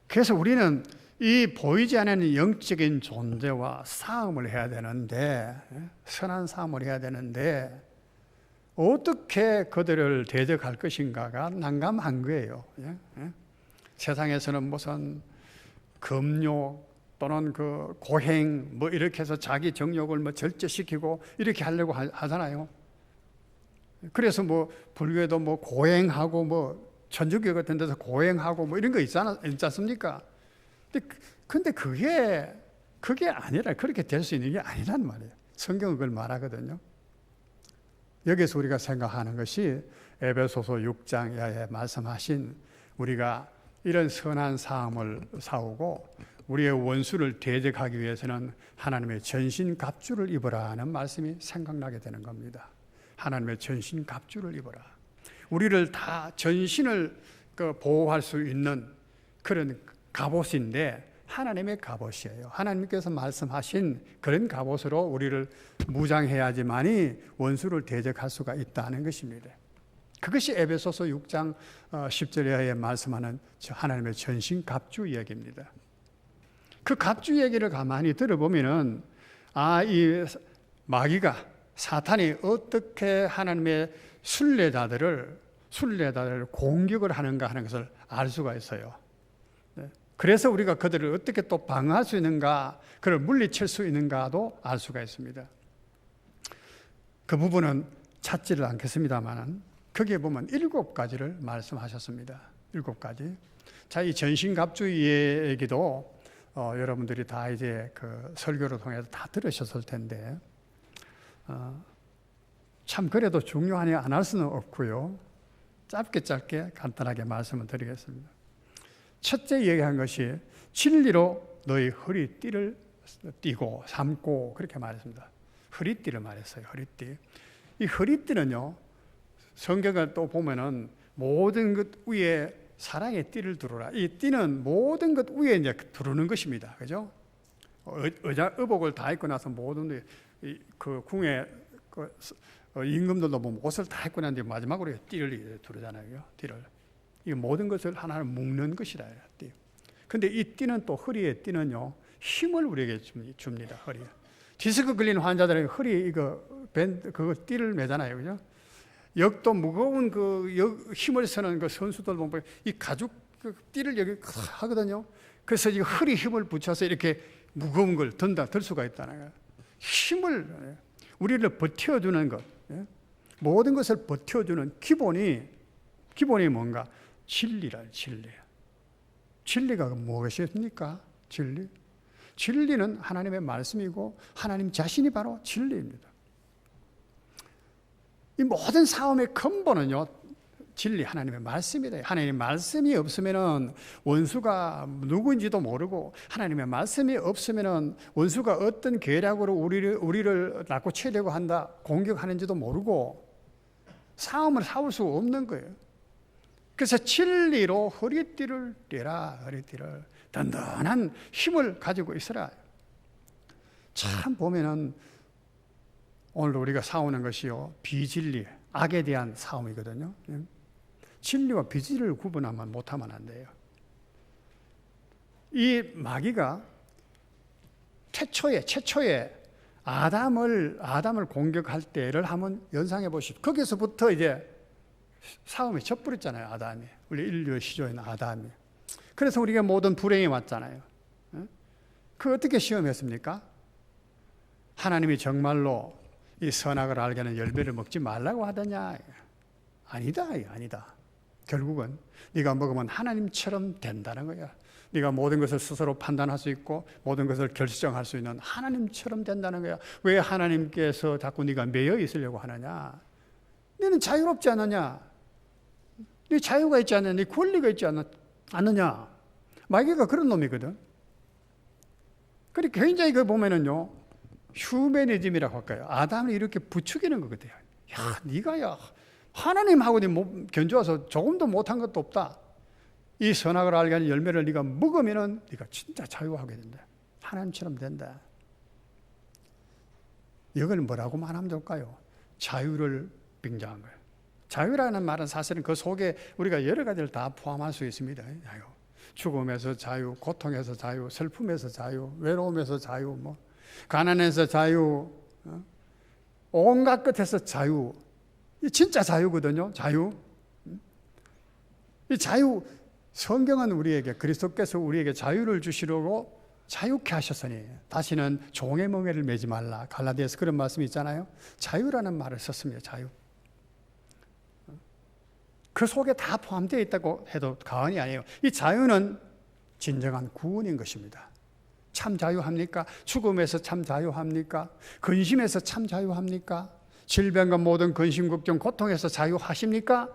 그래서 우리는 이 보이지 않는 영적인 존재와 싸움을 해야 되는데, 선한 싸움을 해야 되는데 어떻게 그들을 대적할 것인가가 난감한 거예요. 세상에서는 무슨 금욕 또는 그 고행 뭐 이렇게 해서 자기 정욕을 뭐 절제시키고 이렇게 하려고 하잖아요. 그래서 뭐 불교에도 뭐 고행하고 뭐 천주교 같은 데서 고행하고 뭐 이런 거 있지 않습니까? 근데 그게 아니라 그렇게 될 수 있는 게 아니란 말이에요. 성경은 그걸 말하거든요. 여기서 우리가 생각하는 것이 에베소서 6장에 말씀하신 우리가 이런 선한 싸움을 싸우고 우리의 원수를 대적하기 위해서는 하나님의 전신갑주를 입어라 하는 말씀이 생각나게 되는 겁니다. 하나님의 전신갑주를 입어라. 우리를 다 전신을 보호할 수 있는 그런 갑옷인데 하나님의 갑옷이에요. 하나님께서 말씀하신 그런 갑옷으로 우리를 무장해야지만이 원수를 대적할 수가 있다는 것입니다. 그것이 에베소서 6장 10절에 말씀하는 하나님의 전신갑주 이야기입니다. 그 갑주 얘기를 가만히 들어보면은 이 마귀가 사탄이 어떻게 하나님의 순례자들을 공격을 하는가 하는 것을 알 수가 있어요. 그래서 우리가 그들을 어떻게 또 방어할 수 있는가, 그를 물리칠 수 있는가도 알 수가 있습니다. 그 부분은 찾지를 않겠습니다만 거기에 보면 7가지를 말씀하셨습니다. 7가지. 자, 이 전신갑주 얘기도 여러분들이 다 이제 그 설교를 통해서 다 들으셨을 텐데 참 그래도 중요하니 안 할 수는 없고요. 짧게 간단하게 말씀을 드리겠습니다. 첫째 얘기한 것이 진리로 너희 허리띠를 띠고 삼고 그렇게 말했습니다. 허리띠를 말했어요. 허리띠. 이 허리띠는요, 성경을 또 보면은 모든 것 위에 사랑의 띠를 두르라. 이 띠는 모든 것 위에 이제 두르는 것입니다. 그죠? 의복을 다 입고 나서 모든 그 궁의 임금들도 뭐 옷을 다 입고 난 뒤에 마지막으로 띠를 두르잖아요. 띠를. 이 모든 것을 하나를 묶는 것이다. 띠. 근데 이 띠는 또 허리에 띠는요, 힘을 우리에게 줍니다. 허리에. 디스크 걸린 환자들은 허리에 그거 띠를 매잖아요. 그죠? 역도 무거운 힘을 쓰는 그 선수들 보면 이 가죽 띠를 여기 하거든요. 그래서 이 허리 힘을 붙여서 이렇게 무거운 걸 들 수가 있다는 거예요. 힘을, 우리를 버텨주는 것, 모든 것을 버텨주는 기본이 뭔가? 진리. 진리가 무엇이십니까? 진리는 하나님의 말씀이고 하나님 자신이 바로 진리입니다. 이 모든 싸움의 근본은요, 진리, 하나님의 말씀이다. 하나님의 말씀이 없으면은 원수가 누구인지도 모르고, 하나님의 말씀이 없으면은 원수가 어떤 계략으로 우리를 낳고 치려고 한다, 공격하는지도 모르고 싸움을 싸울 수 없는 거예요. 그래서 진리로 허리띠를 떼라. 허리띠를 든든한 힘을 가지고 있어라. 참 보면은 오늘 우리가 싸우는 것이요, 비진리, 악에 대한 싸움이거든요. 진리와 비진리를 구분하면 못하면 안 돼요. 이 마귀가 최초에 아담을 공격할 때를 한번 연상해 보십시오. 거기서부터 이제 싸움이 젖버렸잖아요. 아담이. 우리 인류의 시조인 아담이. 그래서 우리가 모든 불행이 왔잖아요. 그 어떻게 시험했습니까? 하나님이 정말로 이 선악을 알게 하는 열매를 먹지 말라고 하더냐? 아니다, 아니다. 결국은 네가 먹으면 하나님처럼 된다는 거야. 네가 모든 것을 스스로 판단할 수 있고 모든 것을 결정할 수 있는 하나님처럼 된다는 거야. 왜 하나님께서 자꾸 네가 매여 있으려고 하느냐? 너는 자유롭지 않느냐? 네 자유가 있지 않느냐? 네 권리가 있지 않느냐? 마귀가 그런 놈이거든. 그러니까 굉장히 그 보면은요, 휴메니즘이라고 할까요? 아담을 이렇게 부추기는 거거든요. 야, 네가 하나님하고 네 견주어서 조금도 못한 것도 없다. 이 선악을 알게 하는 열매를 네가 먹으면은 네가 진짜 자유하게 된다. 하나님처럼 된다. 이걸 뭐라고 말하면 될까요? 자유를 빙자한 거예요. 자유라는 말은 사실은 그 속에 우리가 여러 가지를 다 포함할 수 있습니다. 자유. 죽음에서 자유, 고통에서 자유, 슬픔에서 자유, 외로움에서 자유, 가난에서 자유, 온갖 끝에서 자유. 이 진짜 자유거든요. 자유. 이 자유, 성경은 우리에게, 그리스도께서 우리에게 자유를 주시려고 자유케 하셨으니 다시는 종의 멍에를 매지 말라. 갈라디아서 그런 말씀이 있잖아요. 자유라는 말을 썼습니다. 자유. 그 속에 다 포함되어 있다고 해도 과언이 아니에요. 이 자유는 진정한 구원인 것입니다. 참 자유합니까? 죽음에서 참 자유합니까? 근심에서 참 자유합니까? 질병과 모든 근심, 걱정, 고통에서 자유하십니까?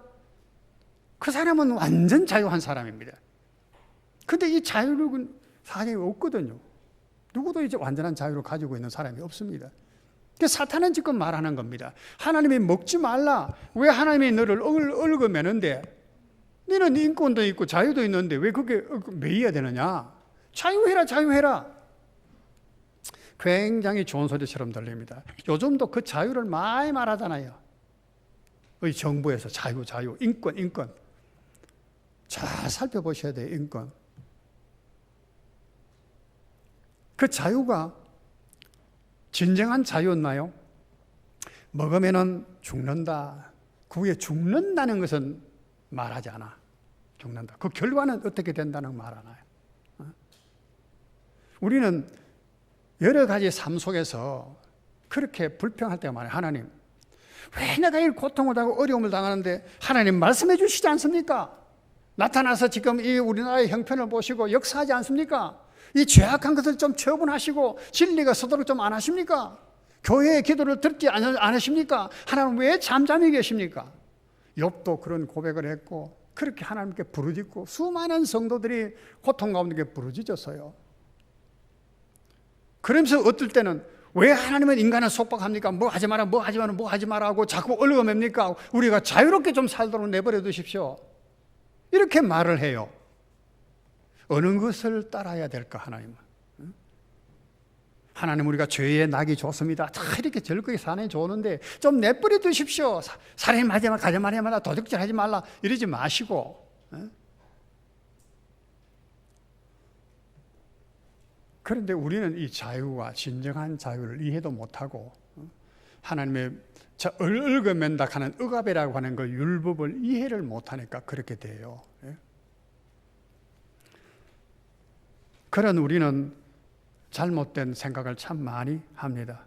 그 사람은 완전 자유한 사람입니다. 근데 이 자유는 사람이 없거든요. 누구도 이제 완전한 자유를 가지고 있는 사람이 없습니다. 사탄은 지금 말하는 겁니다. 하나님이 먹지 말라. 왜 하나님이 너를 얽어매는데? 너는 인권도 있고 자유도 있는데 왜 그게 매여야 되느냐? 자유해라, 자유해라. 굉장히 좋은 소리처럼 들립니다. 요즘도 그 자유를 많이 말하잖아요. 이 정부에서 자유, 자유, 인권, 인권. 잘 살펴보셔야 돼요, 인권. 그 자유가 진정한 자유였나요? 먹으면은 죽는다. 그 후에 죽는다는 것은 말하지 않아. 죽는다. 그 결과는 어떻게 된다는 말 안 해요. 우리는 여러 가지 삶 속에서 그렇게 불평할 때가 많아요. 하나님, 왜 내가 이 고통을 당하고 어려움을 당하는데 하나님 말씀해 주시지 않습니까? 나타나서 지금 이 우리나라의 형편을 보시고 역사하지 않습니까? 이 죄악한 것을 좀 처분하시고 진리가 서도록 좀 안 하십니까? 교회의 기도를 듣지 않으십니까? 하나님 왜 잠잠히 계십니까? 욥도 그런 고백을 했고 그렇게 하나님께 부르짖고 수많은 성도들이 고통 가운데 부르짖었어요. 그러면서 어떨 때는 왜 하나님은 인간을 속박합니까? 뭐 하지 마라, 뭐 하지 마라, 뭐 하지 마라 하고 자꾸 얽어맵니까? 우리가 자유롭게 좀 살도록 내버려 두십시오. 이렇게 말을 해요. 어느 것을 따라야 될까, 하나님은? 하나님, 우리가 죄의 낙이 좋습니다. 다 이렇게 즐겁게 사는 게 좋은데 좀 내버려 두십시오. 살인하지 마라, 가정하지 마라, 도둑질하지 말라 이러지 마시고. 그런데 우리는 이 자유와 진정한 자유를 이해도 못하고 하나님의 얽어맨다 하는 억압이라고 하는 그 율법을 이해를 못하니까 그렇게 돼요. 그런 우리는 잘못된 생각을 참 많이 합니다.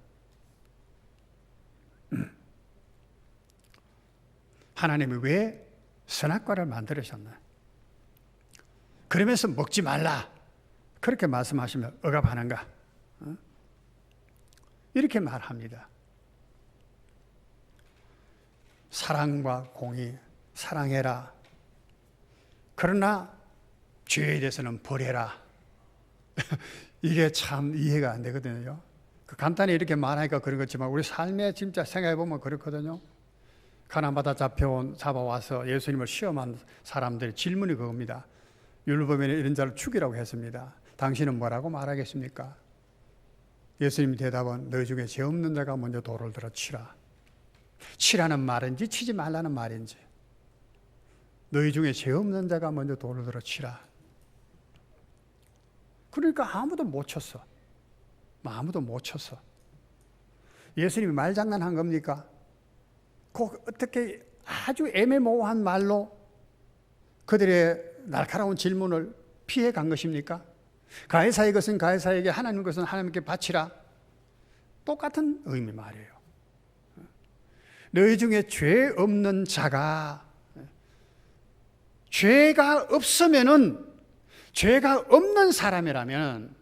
하나님이 왜 선악과를 만들으셨나? 그러면서 먹지 말라 그렇게 말씀하시면 억압하는가? 이렇게 말합니다. 사랑과 공의, 사랑해라. 그러나 죄에 대해서는 버려라. 이게 참 이해가 안 되거든요. 간단히 이렇게 말하니까 그런 거지만 우리 삶에 진짜 생각해 보면 그렇거든요. 가나안바다 잡아와서 예수님을 시험한 사람들의 질문이 그겁니다. 율법에는 이런 자를 죽이라고 했습니다. 당신은 뭐라고 말하겠습니까? 예수님 대답은 너희 중에 죄 없는 자가 먼저 돌을 들어 치라. 치라는 말인지 치지 말라는 말인지. 너희 중에 죄 없는 자가 먼저 돌을 들어 치라. 그러니까 아무도 못 쳤어. 아무도 못 쳤어. 예수님이 말장난한 겁니까? 어떻게 아주 애매모호한 말로 그들의 날카로운 질문을 피해 간 것입니까? 가해사의 것은 가해사에게, 하나님 것은 하나님께 바치라. 똑같은 의미 말이에요. 너희 중에 죄 없는 자가, 죄가 없으면은, 죄가 없는 사람이라면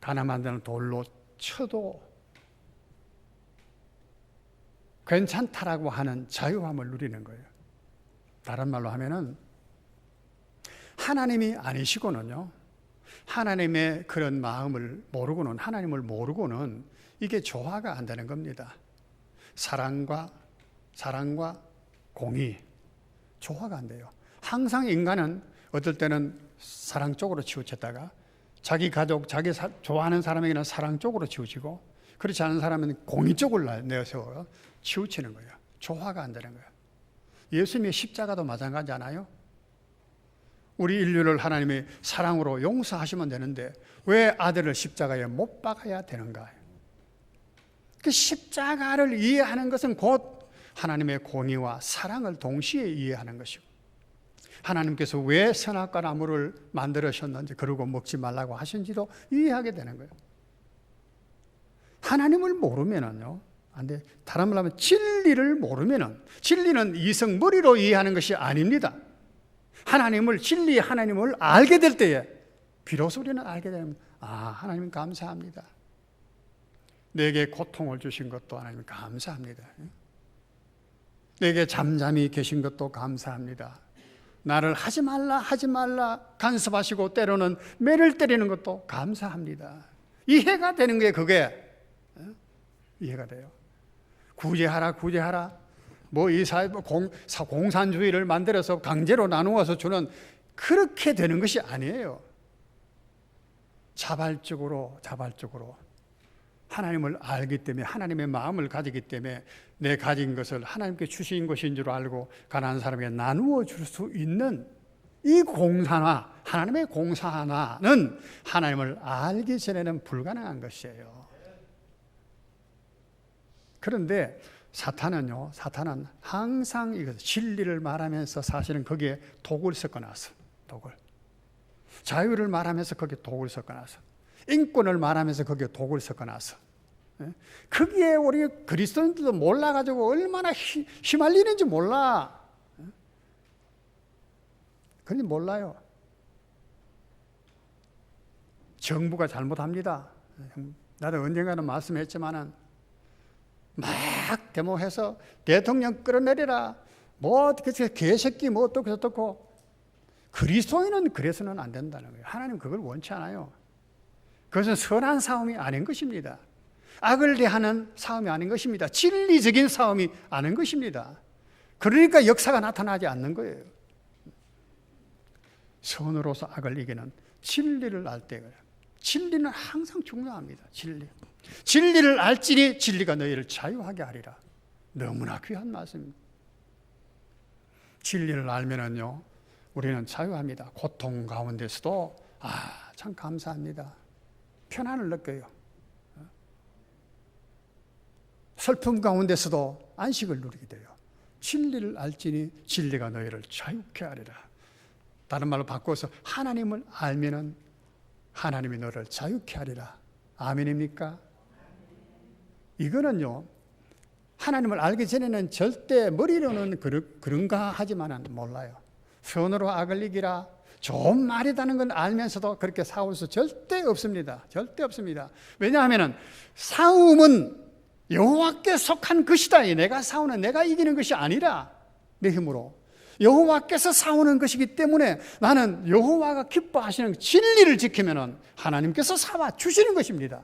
가나 만드는 돌로 쳐도 괜찮다라고 하는 자유함을 누리는 거예요. 다른 말로 하면은 하나님이 아니시고는요, 하나님의 그런 마음을 모르고는, 하나님을 모르고는 이게 조화가 안 되는 겁니다. 사랑과 공의, 조화가 안 돼요. 항상 인간은 어떨 때는 사랑 쪽으로 치우쳤다가 자기 가족, 좋아하는 사람에게는 사랑 쪽으로 치우치고, 그렇지 않은 사람은 공의 쪽을 내세워 치우치는 거예요. 조화가 안 되는 거예요. 예수님의 십자가도 마찬가지잖아요. 우리 인류를 하나님이 사랑으로 용서하시면 되는데 왜 아들을 십자가에 못 박아야 되는가? 그 십자가를 이해하는 것은 곧 하나님의 공의와 사랑을 동시에 이해하는 것이고, 하나님께서 왜 선악과 나무를 만들으셨는지, 그러고 먹지 말라고 하신지도 이해하게 되는 거예요. 하나님을 모르면은요, 안 돼. 다른 말로 하면 진리를 모르면은, 진리는 이성 머리로 이해하는 것이 아닙니다. 진리의 하나님을 알게 될 때에 비로소 우리는 알게 되면, 하나님 감사합니다. 내게 고통을 주신 것도 하나님 감사합니다. 내게 잠잠히 계신 것도 감사합니다. 나를 하지 말라 간섭하시고 때로는 매를 때리는 것도 감사합니다. 이해가 되는 게 그게 이해가 돼요. 구제하라 이 공산주의를 만들어서 강제로 나누어서 주는, 그렇게 되는 것이 아니에요. 자발적으로 하나님을 알기 때문에, 하나님의 마음을 가지기 때문에 내 가진 것을 하나님께 주신 것인 줄 알고 가난한 사람에게 나누어 줄 수 있는 이 공산화, 하나님의 공산화는 하나님을 알기 전에는 불가능한 것이에요. 그런데 사탄은 항상 이것, 진리를 말하면서 사실은 거기에 독을 섞어놨어. 자유를 말하면서 거기에 독을 섞어놨어. 인권을 말하면서 거기에 독을 섞어놨어. 거기에 우리 그리스도인들도 몰라가지고 얼마나 휘말리는지 몰라. 그런지 몰라요. 정부가 잘못합니다. 나도 언젠가는 말씀했지만은 막 데모해서 대통령 끌어내리라, 개새끼 어떻고. 그리스도인은 그래서는 안 된다는 거예요. 하나님 그걸 원치 않아요. 그것은 선한 싸움이 아닌 것입니다. 악을 대하는 싸움이 아닌 것입니다. 진리적인 싸움이 아닌 것입니다. 그러니까 역사가 나타나지 않는 거예요. 선으로서 악을 이기는 진리를 알 때예요. 진리는 항상 중요합니다. 진리를 알지니 진리가 너희를 자유하게 하리라. 너무나 귀한 말씀입니다. 진리를 알면은요, 우리는 자유합니다. 고통 가운데서도 참 감사합니다. 편안을 느껴요. 슬픔 가운데서도 안식을 누리게 돼요. 진리를 알지니 진리가 너희를 자유케 하리라. 다른 말로 바꿔서 하나님을 알면은 하나님이 너를 자유케 하리라. 아멘입니까? 이거는요, 하나님을 알기 전에는 절대 머리로는 그런가 하지만은 몰라요. 선으로 악을 이기라, 좋은 말이라는 건 알면서도 그렇게 싸울 수 절대 없습니다. 절대 없습니다. 왜냐하면 싸움은 여호와께 속한 것이다. 내가 싸우는, 내가 이기는 것이 아니라 내 힘으로 여호와께서 싸우는 것이기 때문에 나는 여호와가 기뻐하시는 진리를 지키면은 하나님께서 싸워 주시는 것입니다.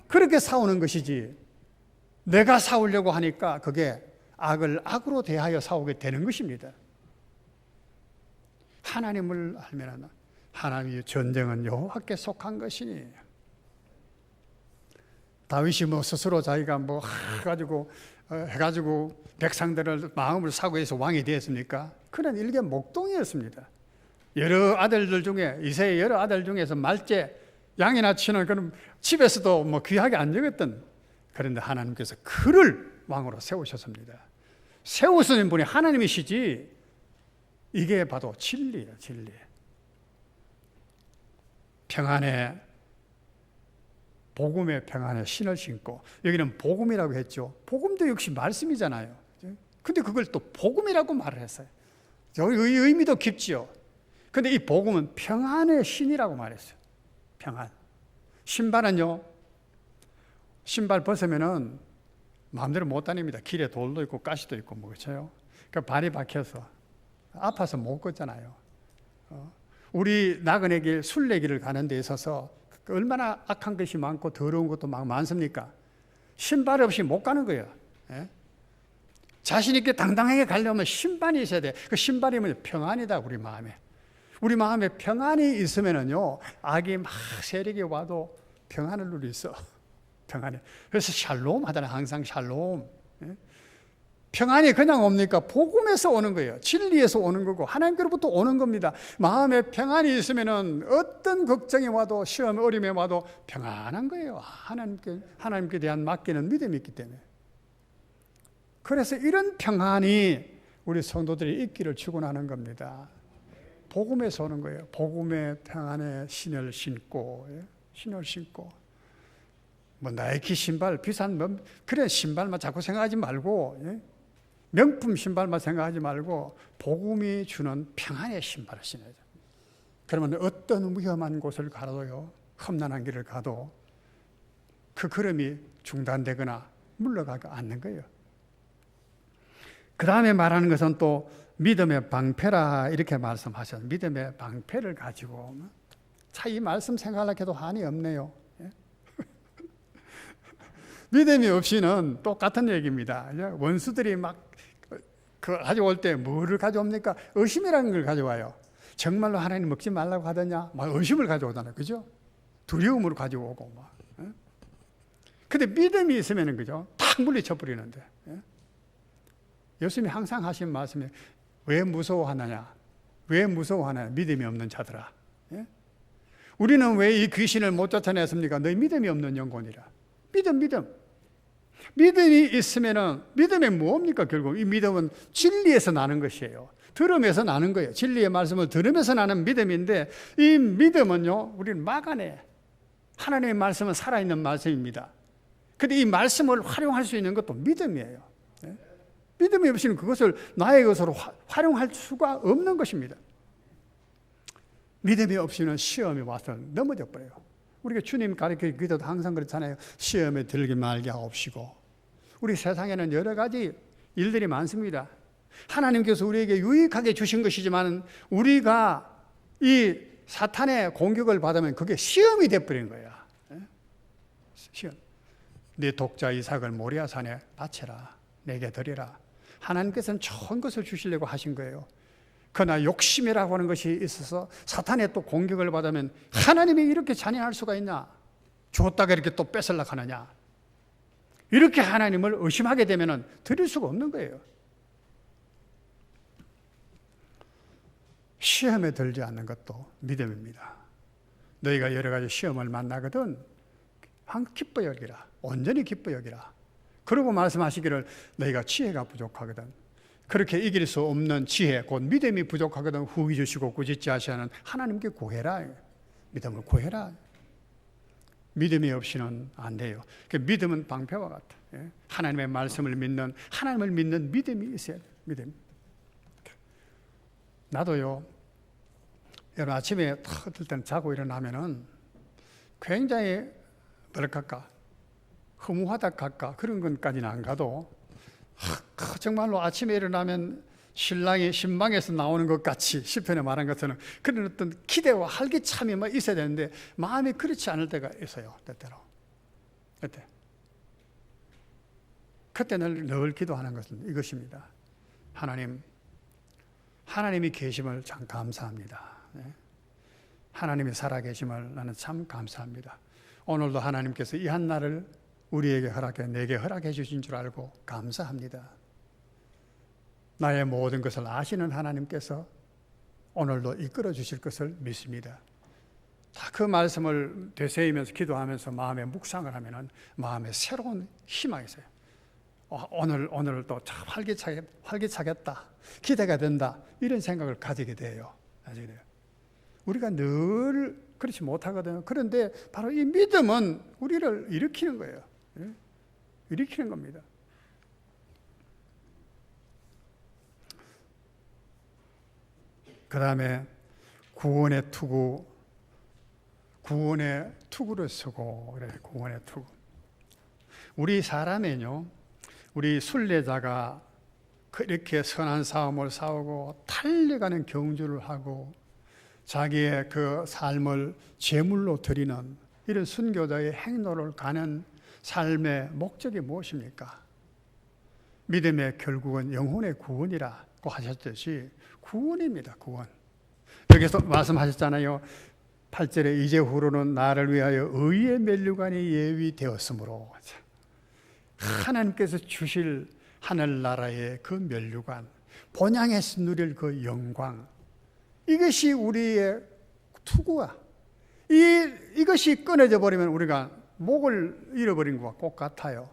그렇게 싸우는 것이지, 내가 싸우려고 하니까 그게 악을 악으로 대하여 싸우게 되는 것입니다. 하나님을 알면 하나님의 전쟁은 여호와께 속한 것이니, 다윗이 스스로 자기가 해가지고 백성들을 마음을 사고 해서 왕이 되었습니까? 그는 일개 목동이었습니다. 여러 아들들 중에, 이세의 여러 아들 중에서 말째 양이나 치는 그런 집에서도 귀하게 안 적었던, 그런데 하나님께서 그를 왕으로 세우셨습니다. 세우시는 분이 하나님이시지, 이게 바로 진리예요. 진리. 평안의 복음의 평안에 신을 신고, 여기는 복음이라고 했죠. 복음도 역시 말씀이잖아요. 근데 그걸 또 복음이라고 말을 했어요. 여기 의미도 깊지요. 근데 이 복음은 평안의 신이라고 말했어요. 평안. 신발은요, 신발 벗으면은 마음대로 못 다닙니다. 길에 돌도 있고 가시도 있고 뭐 그렇죠. 그러니까 발이 박혀서 아파서 못 걷잖아요. 우리 나그네 길, 순례 길을 가는 데 있어서 얼마나 악한 것이 많고 더러운 것도 많습니까? 신발 없이 못 가는 거예요. 예? 자신 있게 당당하게 가려면 신발이 있어야 돼. 그 신발이 뭐냐? 평안이다, 우리 마음에. 우리 마음에 평안이 있으면은요, 악이 막 세력이 와도 평안을 누릴 수 있어. 평안이. 그래서 샬롬 하잖아요. 항상 샬롬. 예? 평안이 그냥 옵니까? 복음에서 오는 거예요. 진리에서 오는 거고 하나님께로부터 오는 겁니다. 마음에 평안이 있으면은 어떤 걱정이 와도 시험 어림에 와도 평안한 거예요. 하나님께 대한 맡기는 믿음이 있기 때문에. 그래서 이런 평안이 우리 성도들이 있기를 축원하는 겁니다. 복음에서 오는 거예요. 복음의 평안의 신을 신고, 신을 신고. 뭐 나이키 신발, 비싼 그래 신발만 자꾸 생각하지 말고, 명품 신발만 생각하지 말고 복음이 주는 평안의 신발을 신어야 돼요. 그러면 어떤 위험한 곳을 가도요, 험난한 길을 가도 그 걸음이 중단되거나 물러가지 않는 거예요. 그 다음에 말하는 것은 또 믿음의 방패라 이렇게 말씀하셨어요. 믿음의 방패를 가지고 이 말씀 생각하려고 해도 한이 없네요. 믿음이 없이는 똑같은 얘기입니다. 원수들이 막 가져올 때 뭐를 가져옵니까? 의심이라는 걸 가져와요. 정말로 하나님 먹지 말라고 하더냐? 막 의심을 가져오잖아요. 그죠? 두려움으로 가져오고 막. 근데 믿음이 있으면은 그죠? 탁 물리쳐 버리는데. 예수님이 항상 하신 말씀이 왜 무서워하느냐? 왜 무서워하느냐? 믿음이 없는 자들아. 우리는 왜 이 귀신을 못 쫓아냈습니까? 너희 믿음이 없는 영혼이라. 믿음. 믿음이 있으면은, 믿음이 뭡니까? 결국 이 믿음은 진리에서 나는 것이에요. 들음에서 나는 거예요. 진리의 말씀을 들으면서 나는 믿음인데, 이 믿음은요, 우리는 막아내. 하나님의 말씀은 살아있는 말씀입니다. 근데 이 말씀을 활용할 수 있는 것도 믿음이에요. 믿음이 없이는 그것을 나의 것으로 활용할 수가 없는 것입니다. 믿음이 없이는 시험이 와서 넘어져 버려요. 우리가 주님 가르쳐 기도도 항상 그렇잖아요. 시험에 들게 말게 하옵시고. 우리 세상에는 여러 가지 일들이 많습니다. 하나님께서 우리에게 유익하게 주신 것이지만 우리가 이 사탄의 공격을 받으면 그게 시험이 돼버린 거야. 시험. 네 독자 이삭을 모리아 산에 바쳐라. 내게 드리라. 하나님께서는 좋은 것을 주시려고 하신 거예요. 그러나 욕심이라고 하는 것이 있어서 사탄의 또 공격을 받으면 하나님이 이렇게 잔인할 수가 있냐? 줬다가 이렇게 또 뺏으려고 하느냐? 이렇게 하나님을 의심하게 되면 드릴 수가 없는 거예요. 시험에 들지 않는 것도 믿음입니다. 너희가 여러 가지 시험을 만나거든 기뻐 여기라. 온전히 기뻐 여기라. 그러고 말씀하시기를 너희가 지혜가 부족하거든. 그렇게 이길 수 없는 지혜, 곧 믿음이 부족하거든 후히 주시고 꾸짖지 하시는 하나님께 구해라. 믿음을 구해라. 믿음이 없이는 안 돼요. 믿음은 방패와 같아. 하나님의 말씀을 믿는, 하나님을 믿는 믿음이 있어야 돼요. 믿음. 나도요, 여러분 아침에 어떨 때는 자고 일어나면은 굉장히 뭐랄까, 허무하다 할까 그런 것까지는 안 가도 정말로 아침에 일어나면 신랑이 신방에서 나오는 것 같이 시편에 말한 것처럼 그런 어떤 기대와 활기참이 있어야 되는데 마음이 그렇지 않을 때가 있어요. 때때로. 그때는 늘 기도하는 것은 이것입니다. 하나님이 계심을 참 감사합니다. 하나님이 살아계심을 나는 참 감사합니다. 오늘도 하나님께서 이 한날을 우리에게 내게 허락해 주신 줄 알고 감사합니다. 나의 모든 것을 아시는 하나님께서 오늘도 이끌어 주실 것을 믿습니다. 다 그 말씀을 되새이면서 기도하면서 마음에 묵상을 하면은 마음에 새로운 희망이 있어요. 오늘 또 참 활기차겠다. 기대가 된다. 이런 생각을 가지게 돼요. 우리가 늘 그렇지 못하거든요. 그런데 바로 이 믿음은 우리를 일으키는 거예요. 일으키는 겁니다. 그 다음에 구원의 투구를 쓰고, 그래, 구원의 투구. 우리 사람은요, 우리 순례자가 그렇게 선한 싸움을 싸우고 달려가는 경주를 하고 자기의 그 삶을 제물로 드리는 이런 순교자의 행로를 가는 삶의 목적이 무엇입니까? 믿음의 결국은 영혼의 구원이라고 하셨듯이 구원입니다. 구원. 여기서 말씀하셨잖아요. 8절에 이제 후로는 나를 위하여 의의 면류관이 예비되었으므로, 하나님께서 주실 하늘나라의 그 면류관, 본향에서 누릴 그 영광, 이것이 우리의 투구야. 이것이 끊어져 버리면 우리가 목을 잃어버린 것과 똑같아요.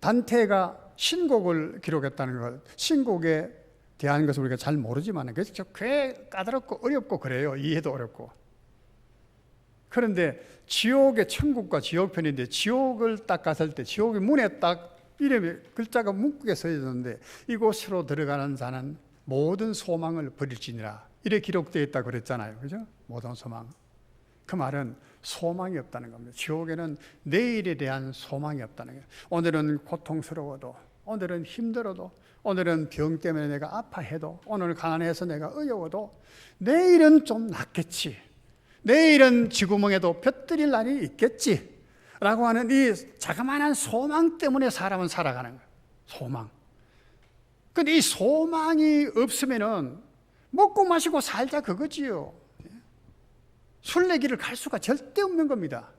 단테가 신곡을 기록했다는 것, 신곡에 대한 것을 우리가 잘 모르지만 그래서 꽤 까다롭고 어렵고 그래요. 이해도 어렵고. 그런데 지옥의 천국과 지옥편인데, 지옥을 딱 갔을 때 지옥의 문에 딱 이름이 글자가 묵게 써 있는데, 이곳으로 들어가는 자는 모든 소망을 버릴지니라, 이렇게 기록되어 있다고 그랬잖아요. 그죠? 모든 소망. 그 말은 소망이 없다는 겁니다. 지옥에는 내일에 대한 소망이 없다는 거예요. 오늘은 고통스러워도, 오늘은 힘들어도, 오늘은 병 때문에 내가 아파해도, 오늘 가난해서 내가 어려워도 내일은 좀 낫겠지, 내일은 쥐구멍에도 볕들일 날이 있겠지 라고 하는 이 자그마한 소망 때문에 사람은 살아가는 거예요. 소망. 근데 이 소망이 없으면은 먹고 마시고 살자 그거지요. 순례길을 갈 수가 절대 없는 겁니다.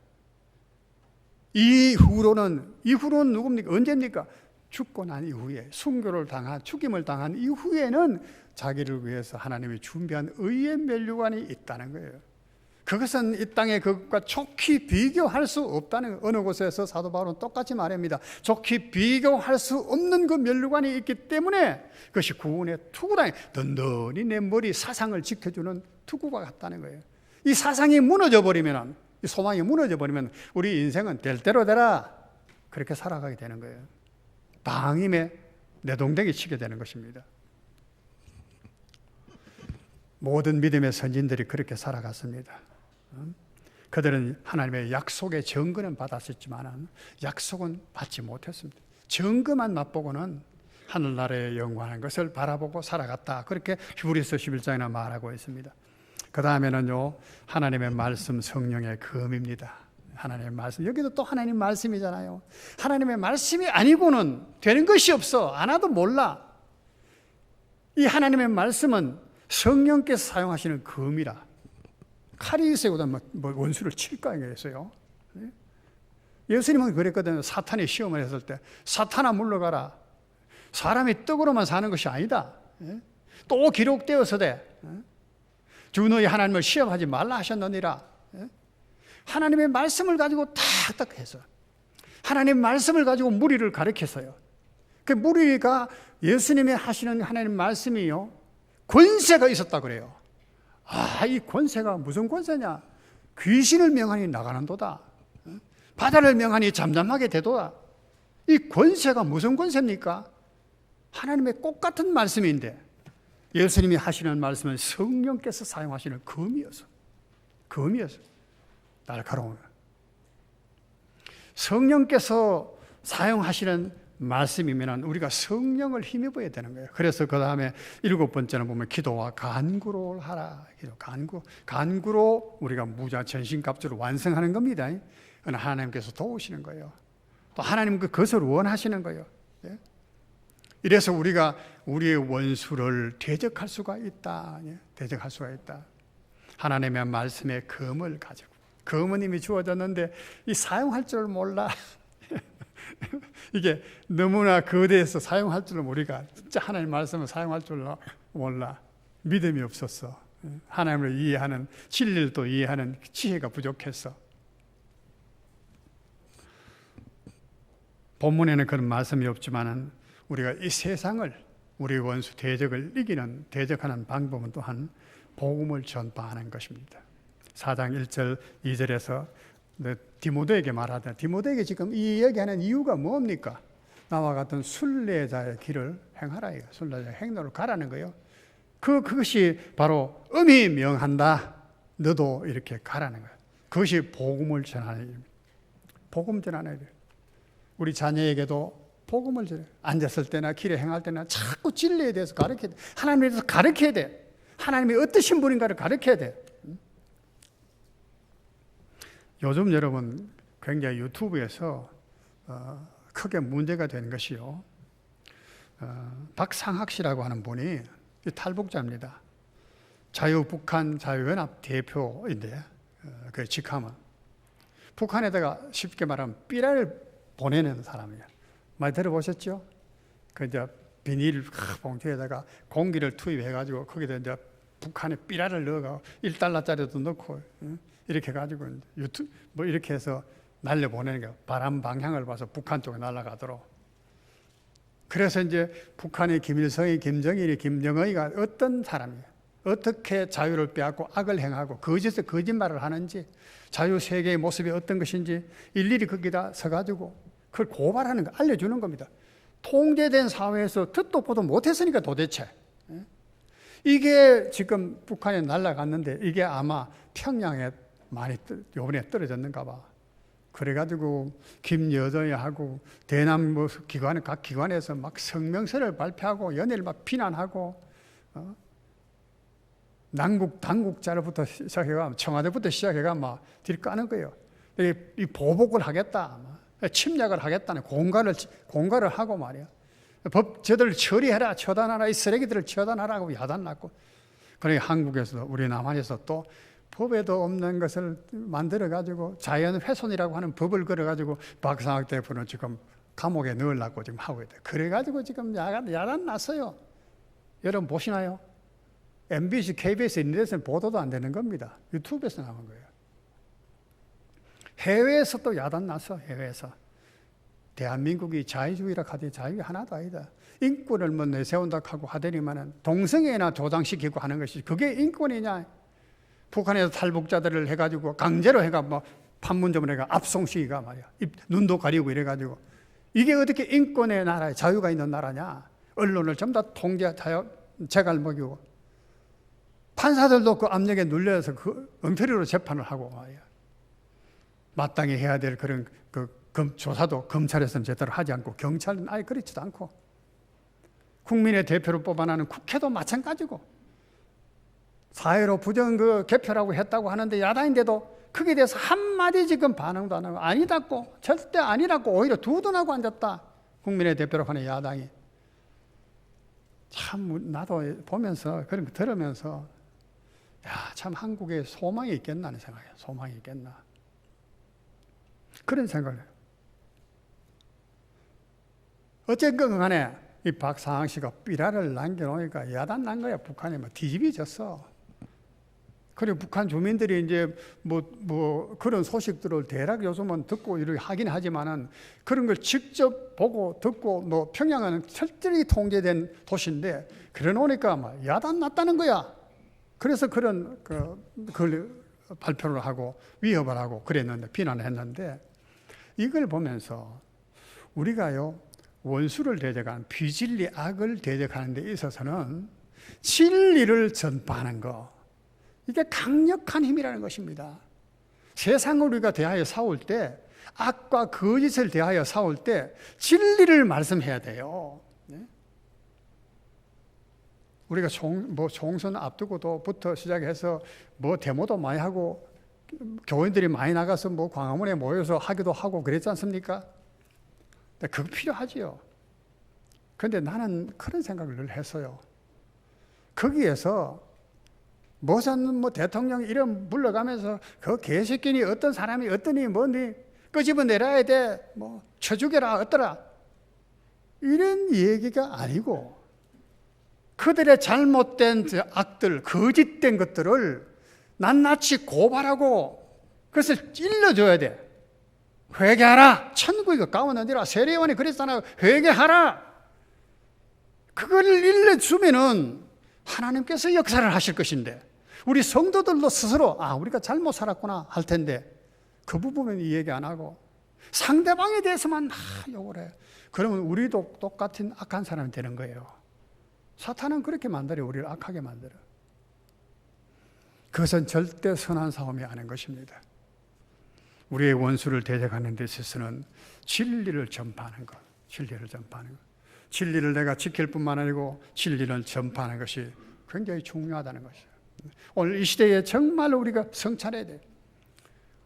이후로는 누굽니까? 언제입니까? 죽고 난 이후에, 순교를 당한, 죽임을 당한 이후에는 자기를 위해서 하나님이 준비한 의의 면류관이 있다는 거예요. 그것은 이 땅의 그것과 좋게 비교할 수 없다는 거예요. 어느 곳에서 사도 바울은 똑같이 말합니다. 좋게 비교할 수 없는 그 면류관이 있기 때문에 그것이 구원의 투구다. 든든히 내 머리 사상을 지켜주는 투구가 같다는 거예요. 이 사상이 무너져 버리면, 이 소망이 무너져 버리면 우리 인생은 될 대로 되라, 그렇게 살아가게 되는 거예요. 방임에 내동댕이 치게 되는 것입니다. 모든 믿음의 선진들이 그렇게 살아갔습니다. 그들은 하나님의 약속의 증거는 받았었지만 약속은 받지 못했습니다. 증거만 맛보고는 하늘나라의 영광한 것을 바라보고 살아갔다, 그렇게 히브리서 11장에 말하고 있습니다. 그 다음에는요, 하나님의 말씀, 성령의 검입니다. 하나님의 말씀, 여기도 또 하나님 말씀이잖아요. 하나님의 말씀이 아니고는 되는 것이 없어. 안 와도 몰라. 이 하나님의 말씀은 성령께서 사용하시는 검이라. 칼이 있어보다 뭐 원수를 칠까 했어요. 예수님은 그랬거든요. 사탄이 시험을 했을 때, 사탄아 물러가라. 사람이 떡으로만 사는 것이 아니다. 또 기록되어서되 주 너희 하나님을 시험하지 말라 하셨느니라. 하나님의 말씀을 가지고 탁탁 해서, 하나님의 말씀을 가지고 무리를 가르쳤어요. 그 무리가 예수님이 하시는 하나님 말씀이요, 권세가 있었다 그래요. 이 권세가 무슨 권세냐? 귀신을 명하니 나가는도다, 바다를 명하니 잠잠하게 되도다. 이 권세가 무슨 권세입니까? 하나님의 꽃 같은 말씀인데, 예수님이 하시는 말씀은 성령께서 사용하시는 검이어서 날카로운, 성령께서 사용하시는 말씀이면 우리가 성령을 힘입어야 되는 거예요. 그래서 그 다음에 7번째는 보면 기도와 간구를 하라. 간구로 우리가 무자 전신갑주를 완성하는 겁니다. 하나님께서 도우시는 거예요. 또 하나님 그것을 원하시는 거예요. 이래서 우리가 우리의 원수를 대적할 수가 있다. 대적할 수가 있다. 하나님의 말씀의 검을 가지고, 검은 이미 주어졌는데 이 사용할 줄 몰라. 이게 너무나 거대해서 사용할 줄을, 우리가 진짜 하나님 말씀을 사용할 줄 몰라. 믿음이 없었어. 하나님을 이해하는, 진리를 또 이해하는 지혜가 부족했어. 본문에는 그런 말씀이 없지만은 우리가 이 세상을, 우리 원수 대적을 대적하는 방법은 또한 복음을 전파하는 것입니다. 4장 1절 2절에서 디모데에게 말하다. 디모데에게 지금 이 이야기하는 이유가 뭡니까? 나와 같은 순례자의 길을 행하라. 이거. 순례자의 행로를 가라는 거예요. 그것이 바로 엄히 명한다. 너도 이렇게 가라는 거예요. 그것이 복음을 전하는 일입니다. 복음 전하는 일. 우리 자녀에게도 복음을 전해. 앉았을 때나 길에 행할 때나 자꾸 진리에 대해서 가르쳐야 돼. 하나님에 대해서 가르쳐야 돼. 하나님이 어떠신 분인가를 가르쳐야 돼. 요즘 여러분 굉장히 유튜브에서 크게 문제가 된 것이요. 박상학 씨라고 하는 분이 탈북자입니다. 자유북한 자유연합 대표인데 그 직함은 북한에다가 쉽게 말하면 삐라를 보내는 사람이에요. 많이 들어보셨죠? 그 이제 비닐 봉투에다가 공기를 투입해가지고 거기다 이제 북한에 삐라를 넣어가 1달러짜리도 넣고 이렇게 해가지고 유튜브 뭐 이렇게 해서 날려 보내는 게 바람 방향을 봐서 북한 쪽에 날아가도록. 그래서 이제 북한의 김일성이, 김정일이, 김정은이가 어떤 사람이에요? 어떻게 자유를 빼앗고 악을 행하고 거짓말을 하는지, 자유 세계의 모습이 어떤 것인지 일일이 거기다 서가지고 그걸 고발하는 거, 알려주는 겁니다. 통제된 사회에서 듣도 보도 못했으니까 도대체. 이게 지금 북한에 날아갔는데 이게 아마 평양에 많이 요번에 떨어졌는가 봐. 그래가지고 김여정이하고 대남 뭐 각 기관에서 막 성명서를 발표하고 연예를 막 비난하고 남국 당국자로부터 시작해가 청와대부터 시작해가 막 들까는 거예요. 이 보복을 하겠다, 침략을 하겠다는 공갈을 하고 말이야. 저들을 처리해라, 처단하라, 이 쓰레기들을 처단하라고 야단났고. 그러니 한국에서 우리 남한에서 또 법에도 없는 것을 만들어가지고 자연훼손이라고 하는 법을 걸어가지고 박상학 대표는 지금 감옥에 넣으려고 지금 하고 있다. 그래가지고 지금 야단 났어요. 여러분 보시나요? MBC, KBS 이런 데서는 보도도 안 되는 겁니다. 유튜브에서 나온 거예요. 해외에서 또 야단 났어. 해외에서. 대한민국이 자유주의라 하더니 자유가 하나도 아니다. 인권을 뭐 내세운다 하고 하더니만은 동성애나 조장시키고 하는 것이 그게 인권이냐? 북한에서 탈북자들을 해가지고 강제로 해가 뭐 판문점을 해가 압송시키가 말이야. 눈도 가리고 이래가지고 이게 어떻게 인권의 나라, 자유가 있는 나라냐? 언론을 전부 다 통제, 재갈 먹이고 판사들도 그 압력에 눌려서 그 엉터리로 재판을 하고 말이야. 마땅히 해야 될 그런 조사도 검찰에서는 제대로 하지 않고 경찰은 아예 그렇지도 않고 국민의 대표로 뽑아나는 국회도 마찬가지고 사회로 부정 개표라고 했다고 하는데 야당인데도 거기에 대해서 한마디 지금 반응도 안 하고 아니다고 절대 아니라고 오히려 두둔하고 앉았다. 국민의 대표로 하는 야당이. 참 나도 보면서 그런 거 들으면서 참 한국에 소망이 있겠나 하는 생각이에요. 소망이 있겠나. 그런 생각을 해요. 어쨌든 간에 이 박상학 씨가 삐라를 남겨놓으니까 야단 난 거야. 북한에 막 뒤집어졌어. 그리고 북한 주민들이 이제 뭐 그런 소식들을 대략 요즘은 듣고 이렇게 하긴 하지만은 그런 걸 직접 보고 듣고 뭐 평양은 철저히 통제된 도시인데 그래 놓으니까 막 야단 났다는 거야. 그래서 그런 그걸 발표를 하고 위협을 하고 그랬는데 비난을 했는데 이걸 보면서 우리가요 원수를 대적하는 비진리 악을 대적하는 데 있어서는 진리를 전파하는 거 이게 강력한 힘이라는 것입니다. 세상을 우리가 대하여 싸울 때 악과 거짓을 대하여 싸울 때 진리를 말씀해야 돼요. 우리가 총선 앞두고도부터 시작해서 뭐 데모도 많이 하고 교인들이 많이 나가서 뭐 광화문에 모여서 하기도 하고 그랬지 않습니까? 그거 필요하지요. 그런데 나는 그런 생각을 늘 했어요. 거기에서 무슨 뭐 대통령 이름 불러가면서 그 개새끼니 어떤 사람이 어떠니 뭐니 끄집어내려야 돼. 뭐 쳐죽여라 어떠라. 이런 얘기가 아니고 그들의 잘못된 악들, 거짓된 것들을 낱낱이 고발하고 그것을 찔러줘야 돼. 회개하라. 천국이 가까웠느니라. 세례요한이 그랬잖아요. 회개하라. 그걸 일러주면은 하나님께서 역사를 하실 것인데 우리 성도들도 스스로 우리가 잘못 살았구나 할 텐데 그 부분은 이 얘기 안 하고 상대방에 대해서만 욕을 해. 그러면 우리도 똑같은 악한 사람이 되는 거예요. 사탄은 그렇게 만들어요. 우리를 악하게 만들어. 그것은 절대 선한 싸움이 아닌 것입니다. 우리의 원수를 대적하는 데 있어서는 진리를 전파하는 것, 진리를 전파하는 것. 진리를 내가 지킬 뿐만 아니고 진리를 전파하는 것이 굉장히 중요하다는 것이에요. 오늘 이 시대에 정말로 우리가 성찰해야 돼요.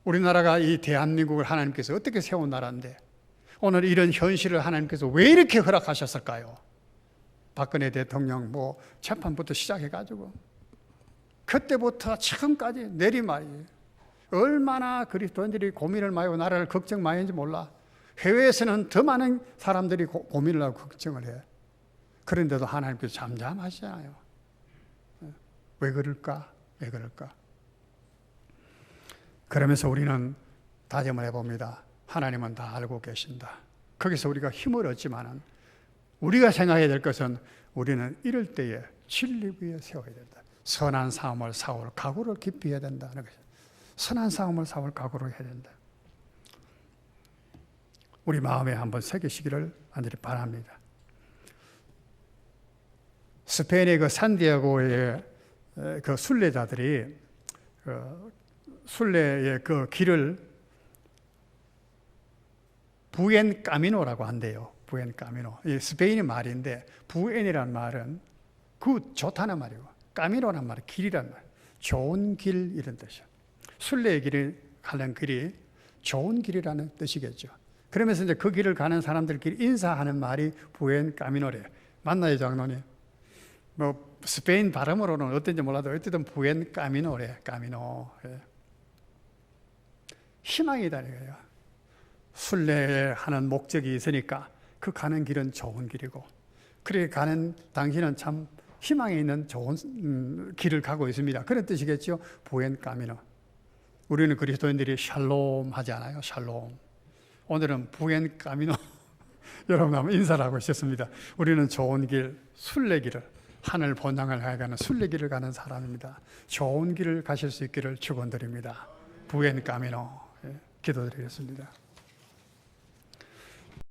우리나라가 이 대한민국을 하나님께서 어떻게 세운 나라인데 오늘 이런 현실을 하나님께서 왜 이렇게 허락하셨을까요? 박근혜 대통령 재판부터 시작해가지고 그때부터 지금까지 내리말이에요. 얼마나 그리스도인들이 고민을 많이 하고 나라를 걱정 많이 했는지 몰라. 해외에서는 더 많은 사람들이 고민을 하고 걱정을 해. 그런데도 하나님께서 잠잠하시잖아요. 왜 그럴까? 왜 그럴까? 그러면서 우리는 다짐을 해봅니다. 하나님은 다 알고 계신다. 거기서 우리가 힘을 얻지만은 우리가 생각해야 될 것은 우리는 이럴 때에 진리 위에 세워야 된다. 선한 싸움을 싸울 각오를 깊이 해야 된다는 것이죠. 선한 싸움을 싸울 각오를 해야 된다. 우리 마음에 한번 새기시기를 간절히 바랍니다. 스페인의 그 산디에고의 그 순례자들이 순례의 그 길을 부엔 까미노라고 한대요. 부엔 까미노. 이 스페인의 말인데 부엔이라는 말은 좋다는 말이고 까미노라는 말은 길이란 말. 좋은 길 이런 뜻이에요. 순례의 길을 가는 길이 좋은 길이라는 뜻이겠죠. 그러면서 이제 그 길을 가는 사람들끼리 인사하는 말이 부엔 까미노래요. 맞나요, 장로님? 스페인 발음으로는 어떤지 몰라도 어쨌든 부엔 까미노래. 까미노. 희망이다 이거예요. 순례하는 목적이 있으니까 그 가는 길은 좋은 길이고 그렇게 가는 당신은 참 희망이 있는 좋은 길을 가고 있습니다. 그런 뜻이겠죠. 부엔 까미노. 우리는 그리스도인들이 샬롬 하지 않아요? 샬롬. 오늘은 부엔 까미노 여러분 한번 인사를 하고 있었습니다. 우리는 좋은 길, 순례길을 하늘 본향을 향해 가는 순례길을 가는 사람입니다. 좋은 길을 가실 수 있기를 축원드립니다. 부엔 까미노. 기도드리겠습니다.